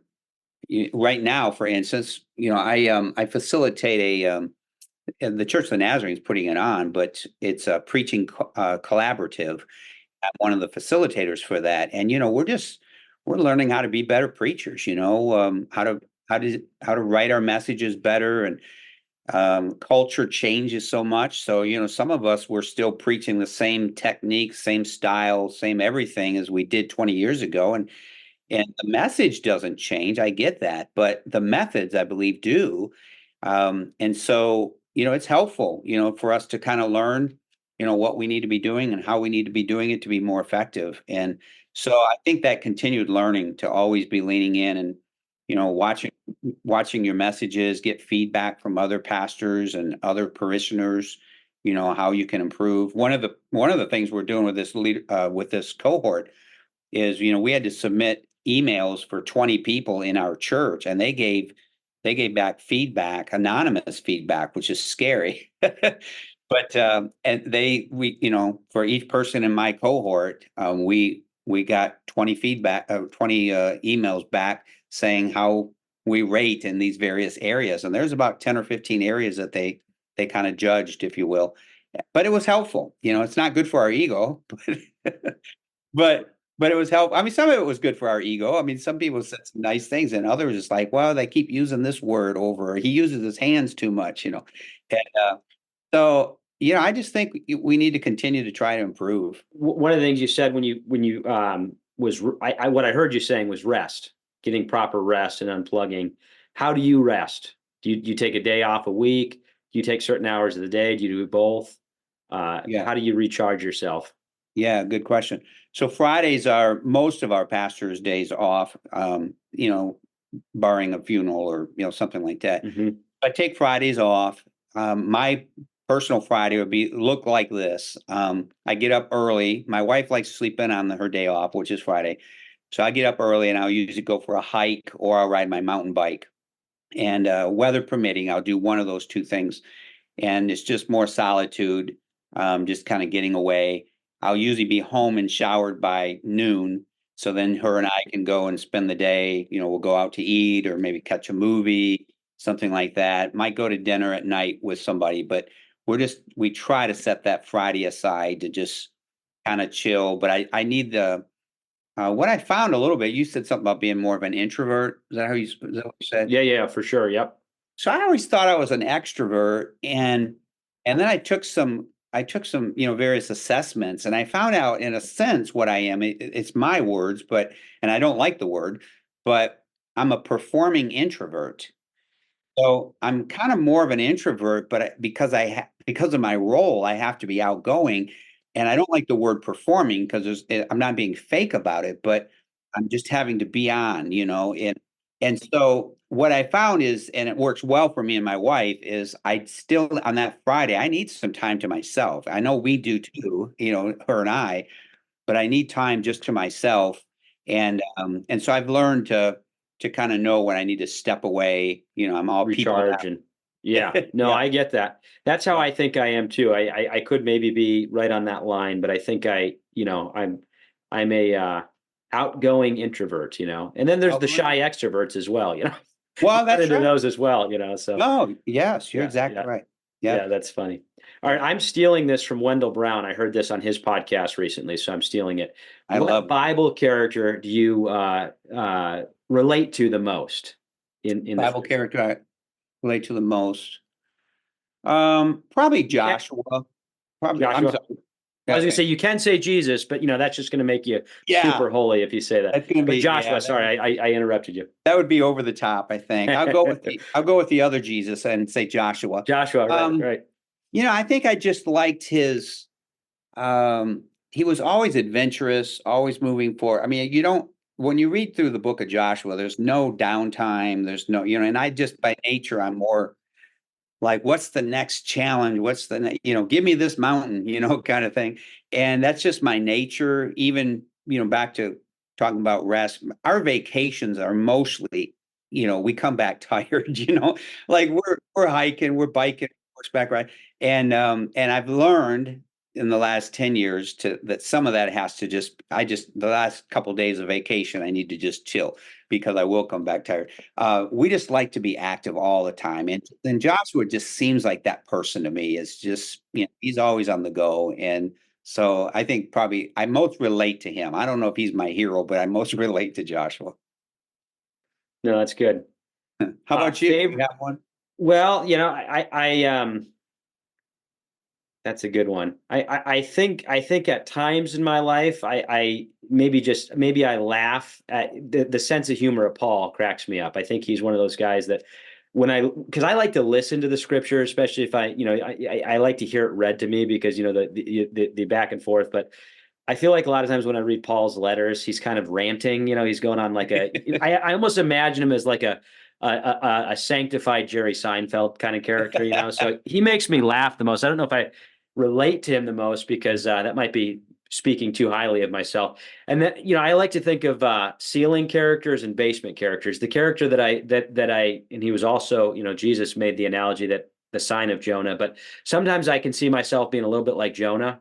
Right now, for instance, I facilitate and the Church of the Nazarene is putting it on, but it's a preaching collaborative. I'm one of the facilitators for that, and we're learning how to be better preachers. How to write our messages better, and culture changes so much. So some of us were still preaching the same technique, same style, same everything as we did 20 years ago, and the message doesn't change. I get that, but the methods, I believe, do. And so, it's helpful, for us to kind of learn, what we need to be doing and how we need to be doing it to be more effective. And so I think that continued learning to always be leaning in and, watching your messages, get feedback from other pastors and other parishioners, how you can improve. One of the things we're doing with with this cohort is, we had to submit emails for 20 people in our church, and they gave back feedback, anonymous feedback, which is scary. But and for each person in my cohort, we got 20 emails back saying how we rate in these various areas, and there's about 10 or 15 areas that they kind of judged, if you will. But it was helpful. It's not good for our ego, but it was helpful. I mean, some of it was good for our ego. I mean, some people said some nice things, and others just like, well, they keep using this word over. Or he uses his hands too much, And so, I just think we need to continue to try to improve. One of the things you said when you what I heard you saying was rest, getting proper rest and unplugging. How do you rest? Do you take a day off a week? Do you take certain hours of the day? Do you do both? Yeah. How do you recharge yourself? Yeah, good question. So Fridays are most of our pastors' days off, barring a funeral or, something like that. Mm-hmm. I take Fridays off. My personal Friday would look like this. I get up early. My wife likes to sleep in on her day off, which is Friday. So I get up early and I'll usually go for a hike or I'll ride my mountain bike. And weather permitting, I'll do one of those two things. And it's just more solitude, just kind of getting away. I'll usually be home and showered by noon. So then her and I can go and spend the day, we'll go out to eat or maybe catch a movie, something like that. Might go to dinner at night with somebody, but we try to set that Friday aside to just kind of chill. But I need what I found a little bit, you said something about being more of an introvert. Is that what you said? Yeah, for sure. Yep. So I always thought I was an extrovert, and And then I took some, various assessments, and I found out in a sense what I am. It's my words, and I don't like the word, but I'm a performing introvert. So I'm kind of more of an introvert, but because of my role, I have to be outgoing. And I don't like the word performing because I'm not being fake about it, but I'm just having to be on. And so what I found is, and it works well for me and my wife, is I still on that Friday, I need some time to myself. I know we do too, her and I, but I need time just to myself. And so I've learned to kind of know when I need to step away. I'm all people Recharge and yeah, now. no, Yeah. I get that. That's how Yeah. I think I am too. I could maybe be right on that line, but I think I'm a outgoing introvert, and then there's the Outgoing. shy extroverts as well, Well, run that's into right. those as well, so No, yes, you're yeah, exactly yeah, right. yeah, Yep. that's funny. All right, Yeah. I'm stealing this from Wendell Brown. I heard this on his podcast recently, so I'm stealing it. I What love Bible character do you relate to the most in the Bible scripture? character I relate to the most. Probably You can't, Joshua. Probably, I'm Joshua. sorry. I was gonna Okay. say you can say Jesus, but that's just gonna make you Yeah, super holy if you say that. that's gonna But be yeah, Joshua, sorry, I interrupted you. that would be over the top, I think. I'll go with the other Jesus and say Joshua. Joshua, right, Um, right. I think I just liked he was always adventurous, always moving forward. I mean, when you read through the book of Joshua, there's no downtime. There's no, and I just by nature, I'm more like, what's the next challenge? Give me this mountain, kind of thing. And that's just my nature. Even, back to talking about rest, our vacations are mostly, we come back tired, like we're hiking, we're biking, horseback ride. And I've learned in the last 10 years that some of that has to the last couple of days of vacation, I need to just chill because I will come back tired. We just like to be active all the time. And Joshua just seems like that person to me. Is just, he's always on the go. And so I think probably I most relate to him. I don't know if he's my hero, but I most relate to Joshua. No, that's good. How about you? You Favorite? have one? Well, that's a good one. I think at times in my life, I maybe I laugh at the sense of humor of Paul cracks me up. I think he's one of those guys that because I like to listen to the scripture, especially if I like to hear it read to me because the back and forth. But I feel like a lot of times when I read Paul's letters, he's kind of ranting. He's going on like I almost imagine him as like a sanctified Jerry Seinfeld kind of character. So he makes me laugh the most. I don't know if I relate to him the most because that might be speaking too highly of myself. And then I like to think of ceiling characters and basement characters. The character and he was also Jesus made the analogy that the sign of Jonah, but sometimes I can see myself being a little bit like Jonah,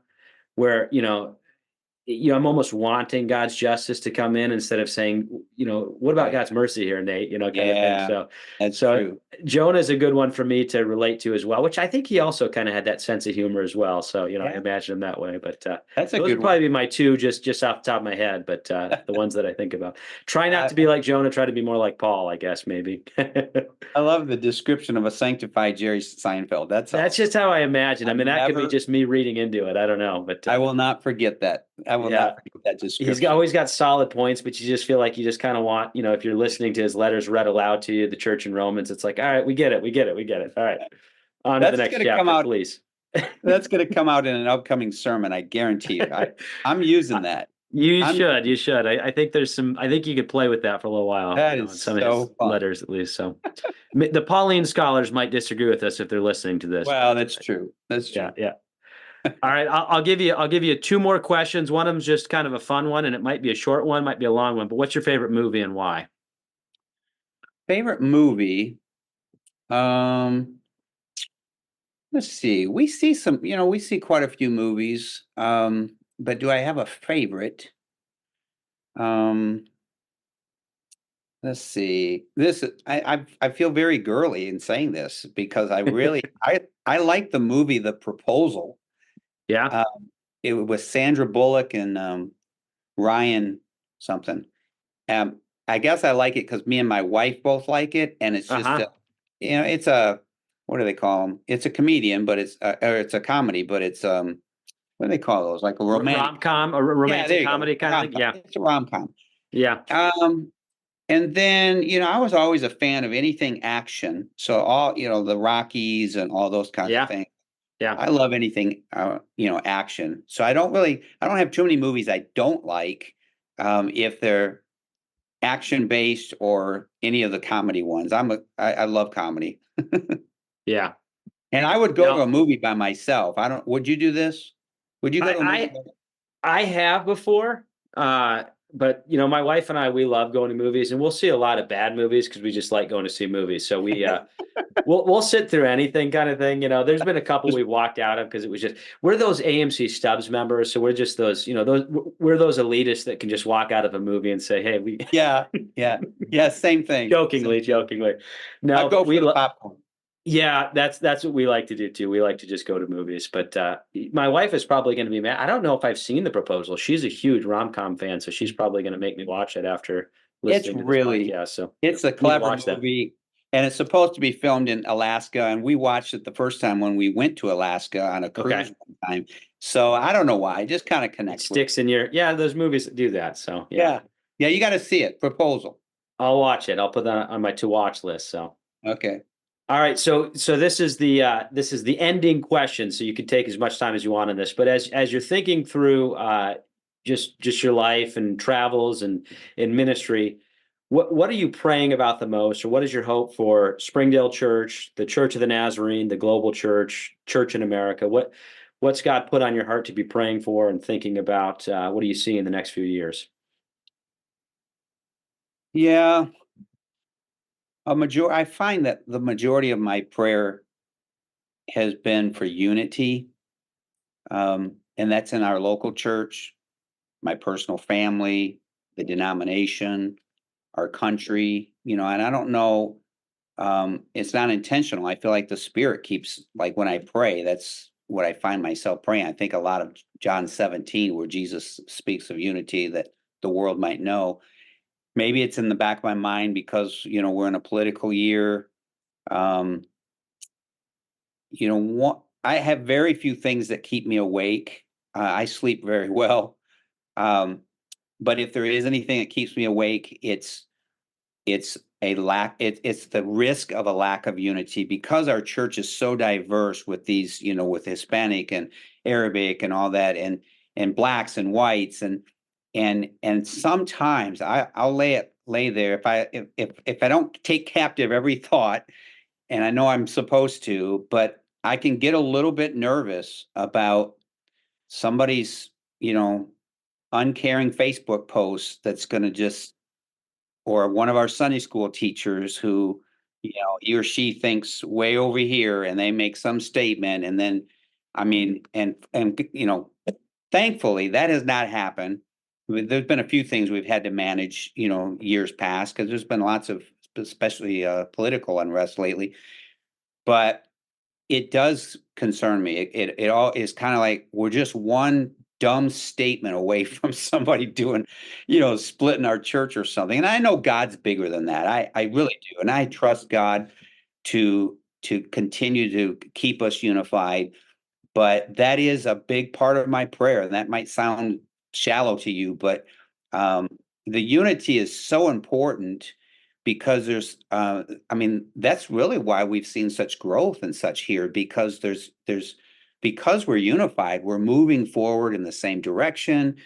where I'm almost wanting God's justice to come in instead of saying, what about Right. God's mercy here, Nate? Kind of thing. Yeah, that's So true. Jonah is a good one for me to relate to as well, which I think he also kind of had that sense of humor as well. So I Yeah, imagine him that way. But that's a those good would one. probably be my two, just off the top of my head. But the ones that I think about, try not I, to be like Jonah, try to be more like Paul, I guess maybe. I love the description of a sanctified Jerry Seinfeld. That's That's awesome. just how I imagine. I I'm mean, that could be never, just me reading into it. I don't know, but I will not forget that. I will yeah. not forget that He's description. always got solid points, but you just feel like you just kind of want, if you're listening to his letters read aloud to you, the church in Romans, it's like, all right, we get it, we get it, we get it. All right, on to the That's next going to come chapter, out. please. That's going to come out in an upcoming sermon. I guarantee you. I'm using that. You I'm should, you should. I think I think you could play with that for a little while, That in is some of his so fun. letters at least. So the Pauline scholars might disagree with us if they're listening to this. Well, that's true. That's Yeah, true. yeah. All right, I'll give you two more questions. One of them's just kind of a fun one, and it might be a short one, might be a long one. But what's your favorite movie and why? Favorite movie. Um, let's see. We see quite a few movies. But do I have a favorite? Um, let's see. I feel very girly in saying this because I really I like the movie The Proposal. Yeah. It was Sandra Bullock and Ryan something. I guess I like it because me and my wife both like it, and it's just Uh-huh. it's a what do they call them? It's a comedian, but or it's a comedy, but it's what do they call those? Like a romantic. Rom-com, a Yeah, there romantic you go. comedy kind of thing. Rom-com. Yeah. It's a rom-com. Yeah. And then, I was always a fan of anything action. So all, the Rockies and all those kinds of Yeah. things. Yeah. I love anything, action. So I don't have too many movies I don't like, if they're action based or any of the comedy ones. I love comedy. Yeah. And I would go to a movie by myself. Would you do this? Would you go to a movie? I have before. But my wife and I, we love going to movies, and we'll see a lot of bad movies because we just like going to see movies. So we'll sit through anything kind of thing. There's been a couple we've walked out of because it was we're those AMC Stubs members, so we're just those we're those elitists that can just walk out of a movie and say, hey, we yeah, same thing. jokingly. No, I'll go for the popcorn. Yeah, that's what we like to do too. We like to just go to movies. But my wife is probably going to be mad. I don't know if I've seen The Proposal. She's a huge rom-com fan, so she's probably going to make me watch it after listening to this podcast. So it's a clever movie, and it's supposed to be filmed in Alaska. And we watched it the first time when we went to Alaska on a cruise one time. So I don't know why. It just kind of connects. It sticks in your those movies that do that. So yeah, you got to see it. Proposal. I'll watch it. I'll put that on my to watch list. So okay. All right, so this is the ending question. So you can take as much time as you want on this, but as you're thinking through just your life and travels and in ministry, what are you praying about the most, or what is your hope for Springdale Church, the Church of the Nazarene, the global church in America? What's God put on your heart to be praying for and thinking about? What do you see in the next few years? Yeah. I find that the majority of my prayer has been for unity. And that's in our local church, my personal family, the denomination, our country, and I don't know, it's not intentional. I feel like the Spirit keeps, like when I pray, that's what I find myself praying. I think a lot of John 17, where Jesus speaks of unity, that the world might know. Maybe it's in the back of my mind because, we're in a political year. I have very few things that keep me awake. I sleep very well. But if there is anything that keeps me awake, it's a lack. It's the risk of a lack of unity, because our church is so diverse with these, with Hispanic and Arabic and all that, and blacks and whites, and sometimes I'll lay there if I don't take captive every thought, and I know I'm supposed to, but I can get a little bit nervous about somebody's, uncaring Facebook post that's going to just, or one of our Sunday school teachers who, he or she thinks way over here, and they make some statement, and then, I mean, and thankfully that has not happened. There's been a few things we've had to manage, years past, because there's been lots of, especially political unrest lately. But it does concern me. It all is kind of like we're just one dumb statement away from somebody doing, splitting our church or something. And I know God's bigger than that. I really do. And I trust God to continue to keep us unified. But that is a big part of my prayer. And that might sound shallow to you, but the unity is so important, because that's really why we've seen such growth and such here, because because we're unified, we're moving forward in the same direction.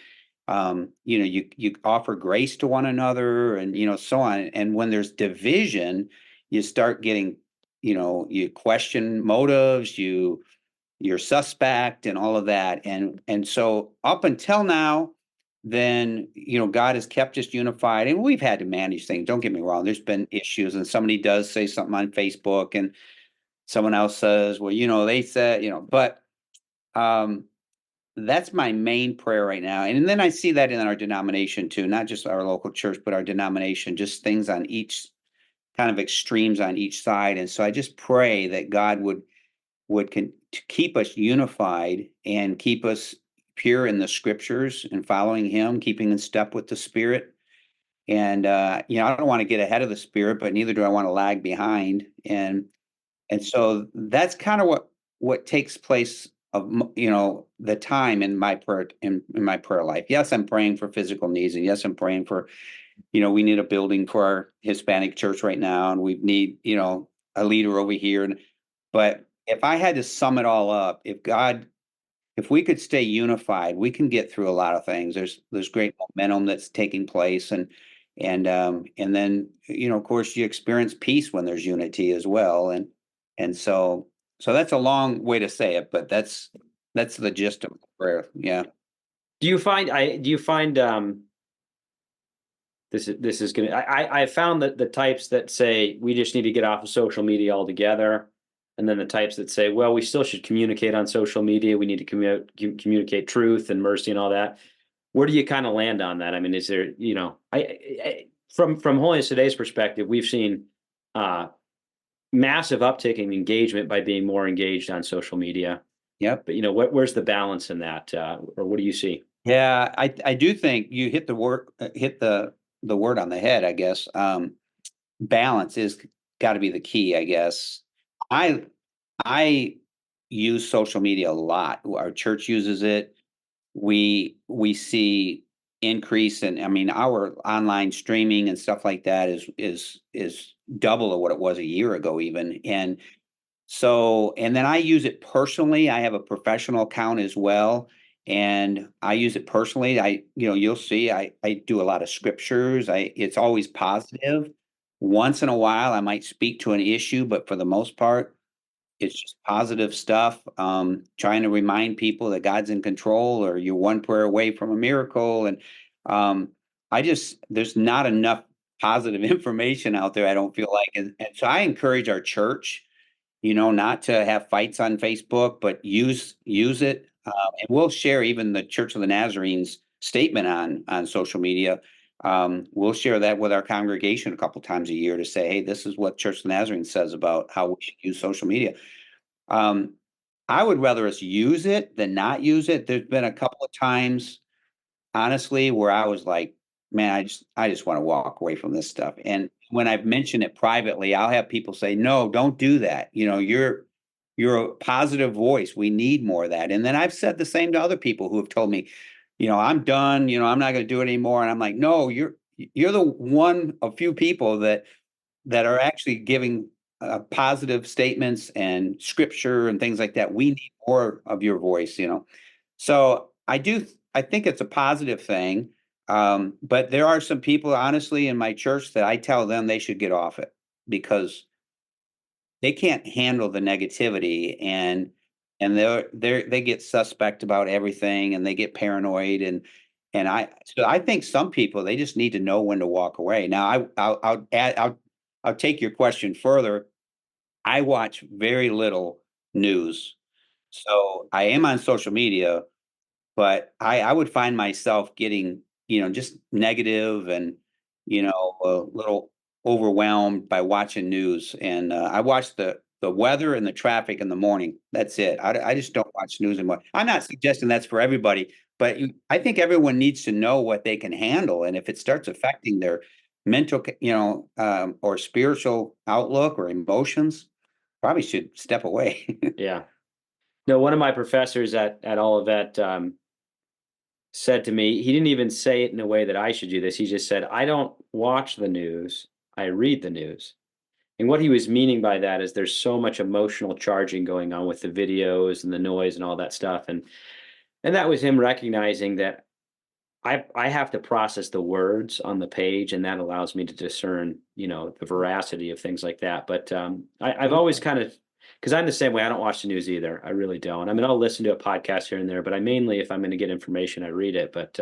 You offer grace to one another, and so on. And when there's division, you start getting, you question motives, you're suspect and all of that. And so up until now, then, God has kept us unified, and we've had to manage things. Don't get me wrong. There's been issues, and somebody does say something on Facebook, and someone else says, well, they said, but, that's my main prayer right now. And then I see that in our denomination too, not just our local church, but our denomination, just things on each kind of extremes on each side. And so I just pray that God would to keep us unified and keep us pure in the scriptures and following him, keeping in step with the Spirit. And I don't want to get ahead of the Spirit, but neither do I want to lag behind. And And so that's kind of what takes place of, the time in my prayer, in my prayer life. Yes, I'm praying for physical needs, and yes, I'm praying for, we need a building for our Hispanic church right now, and we need, a leader over here. But if I had to sum it all up, if we could stay unified, we can get through a lot of things. There's great momentum that's taking place, and then, of course, you experience peace when there's unity as well. And so that's a long way to say it, but that's the gist of prayer. Yeah. Do you find this is gonna I found that the types that say we just need to get off of social media altogether, and then the types that say, well, we still should communicate on social media. We need to communicate truth and mercy and all that. Where do you kind of land on that? I mean, is there, from Holiness Today's perspective, we've seen massive uptick in engagement by being more engaged on social media. Yep. But where's the balance in that, or what do you see? Yeah, I do think you hit the word on the head, I guess. Balance is got to be the key, I guess. I I use social media a lot. Our church uses it. We see increase in, I mean, our online streaming and stuff like that is double of what it was a year ago even. And then I use it personally. I have a professional account as well, and I use it personally. You'll see I do a lot of scriptures. It's always positive. Once in a while I might speak to an issue, but for the most part it's just positive stuff. Trying to remind people that God's in control, or you're one prayer away from a miracle. And there's not enough positive information out there, I don't feel like. And so I encourage our church, not to have fights on Facebook, but use it. And we'll share even the Church of the Nazarene's statement on social media. We'll share that with our congregation a couple times a year to say, hey, this is what Church of the Nazarene says about how we should use social media. I would rather us use it than not use it. There's been a couple of times, honestly, where I was like, man, I just want to walk away from this stuff. And when I've mentioned it privately, I'll have people say, no, don't do that. You're a positive voice. We need more of that. And then I've said the same to other people who have told me, I'm done, I'm not going to do it anymore. And I'm like, no, you're the one of few people that are actually giving positive statements and scripture and things like that. We need more of your voice, So I think it's a positive thing. But there are some people, honestly, in my church that I tell them they should get off it because they can't handle the negativity, and they get suspect about everything, and they get paranoid, and I think some people, they just need to know when to walk away. Now I'll take your question further. I watch very little news, so I am on social media, but I would find myself getting, just negative and, a little overwhelmed by watching news. And I watch the weather and the traffic in the morning. That's it. I just don't watch news anymore. I'm not suggesting that's for everybody, but I think everyone needs to know what they can handle. And if it starts affecting their mental, or spiritual outlook or emotions, probably should step away. Yeah. No, one of my professors at Olivet said to me, he didn't even say it in a way that I should do this. He just said, I don't watch the news, I read the news. And what he was meaning by that is there's so much emotional charging going on with the videos and the noise and all that stuff. And that was him recognizing that I have to process the words on the page, and that allows me to discern, the veracity of things like that. But I've always kind of, because I'm the same way. I don't watch the news either. I really don't. I mean, I'll listen to a podcast here and there, but I mainly, if I'm going to get information, I read it. But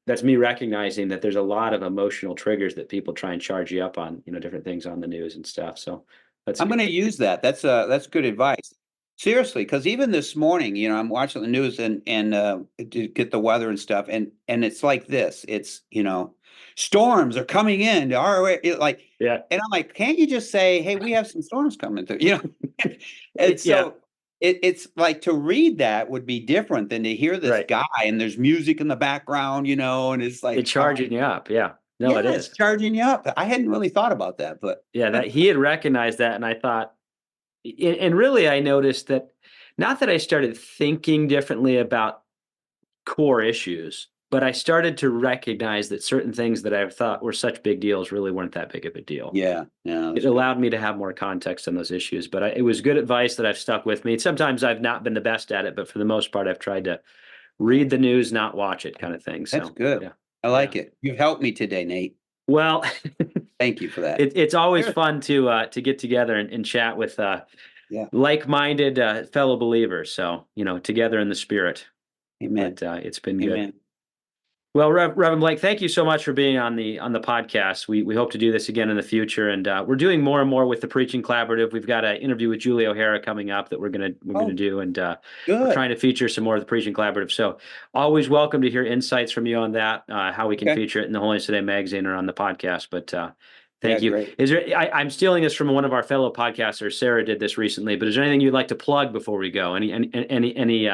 that's me recognizing that there's a lot of emotional triggers that people try and charge you up on, different things on the news and stuff. So I'm going to use that. That's good advice. Seriously, because even this morning, I'm watching the news and to get the weather and stuff, and it's like this. It's storms are coming in to our way, Yeah. And I'm like, can't you just say, hey, we have some storms coming through, And so it's like, to read that would be different than to hear this Right. guy and there's music in the background, and it's like It's charging you up. Yeah. No, it it's is. charging you up. I hadn't really thought about that, but Yeah, that he had recognized that, and I thought, and really, I noticed that not that I started thinking differently about core issues, but I started to recognize that certain things that I thought were such big deals really weren't that big of a deal. yeah, It that's good. allowed me to have more context on those issues, but it was good advice that I've stuck with me. Sometimes I've not been the best at it, but for the most part, I've tried to read the news, not watch it, kind of thing. That's So, good. yeah, I yeah. like it. You've helped me today, Nate. Well, Thank you for that. it's always Sure. fun to get together and chat with Yeah. like-minded fellow believers. So, together in the spirit. Amen. But it's been good. Amen. Well, Reverend Blake, thank you so much for being on the podcast. We hope to do this again in the future, and we're doing more and more with the Preaching Collaborative. We've got an interview with Julie O'Hara coming up that we're gonna do, and we're Good. trying to feature some more of the Preaching Collaborative. So, always welcome to hear insights from you on that, how we can Okay. feature it in the Holiness Today magazine or on the podcast. But thank you. Great. Is there? I'm stealing this from one of our fellow podcasters. Sarah did this recently, but is there anything you'd like to plug before we go? Any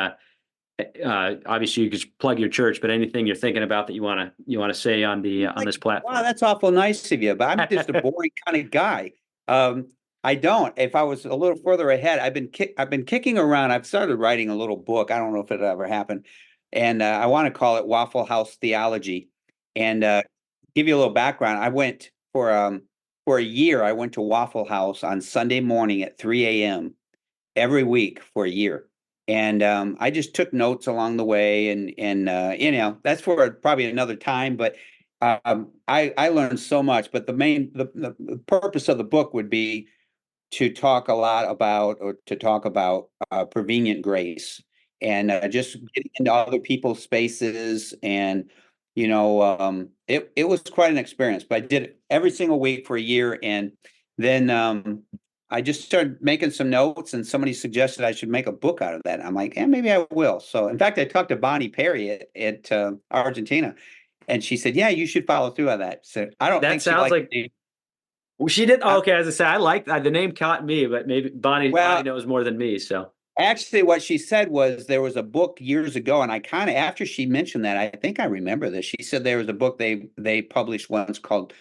obviously you could plug your church, but anything you're thinking about that you want to say on on this platform? Wow, that's awful nice of you, but I'm just a boring kind of guy. I don't. If I was a little further ahead, I've been kicking around. I've started writing a little book. I don't know if it'll ever happen, and I want to call it Waffle House Theology. And give you a little background. I went for a year. I went to Waffle House on Sunday morning at 3 a.m. every week for a year. And I just took notes along the way, and that's for probably another time. But I learned so much. But the purpose of the book would be to talk about prevenient grace, and just getting into other people's spaces. And it was quite an experience. But I did it every single week for a year, and then I just started making some notes, and somebody suggested I should make a book out of that. I'm like, maybe I will. So, in fact, I talked to Bonnie Perry at Argentina, and she said, yeah, you should follow through on that. So I don't That think she sounds liked like the name. well, she did. Okay, as I say, I like the name caught me, but maybe Bonnie Well, knows more than me. So actually, what she said was there was a book years ago, and I kind of, after she mentioned that, I think I remember this. She said there was a book they published once called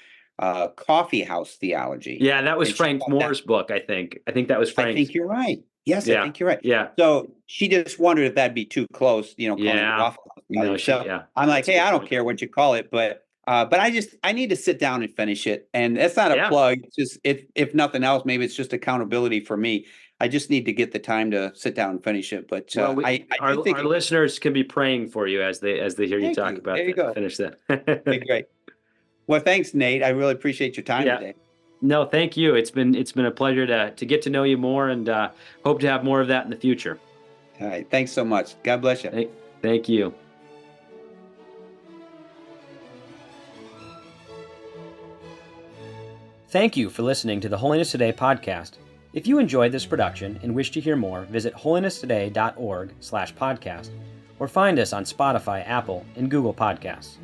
Coffee House Theology. yeah, that was And she Frank thought Moore's book. I think that was I Frank's. think you're right. Yes, I Yeah, think you're right. yeah, So she just wondered if that'd be too close, calling it yeah. Waffle House No, Theology. So yeah. I'm like, That's a hey, good I don't point. care what you call it, but I need to sit down and finish it. And that's not a Yeah. plug. It's just if nothing else, maybe it's just accountability for me. I just need to get the time to sit down and finish it. But Well, I our do think listeners can be praying for you as they hear you thank talk you. about There you go. finish that. Okay, great. Well, thanks, Nate. I really appreciate your time Yeah. today. No, thank you. It's been a pleasure to get to know you more, and hope to have more of that in the future. All right. Thanks so much. God bless you. Thank you. Thank you for listening to the Holiness Today podcast. If you enjoyed this production and wish to hear more, visit holinesstoday.org/podcast or find us on Spotify, Apple, and Google Podcasts.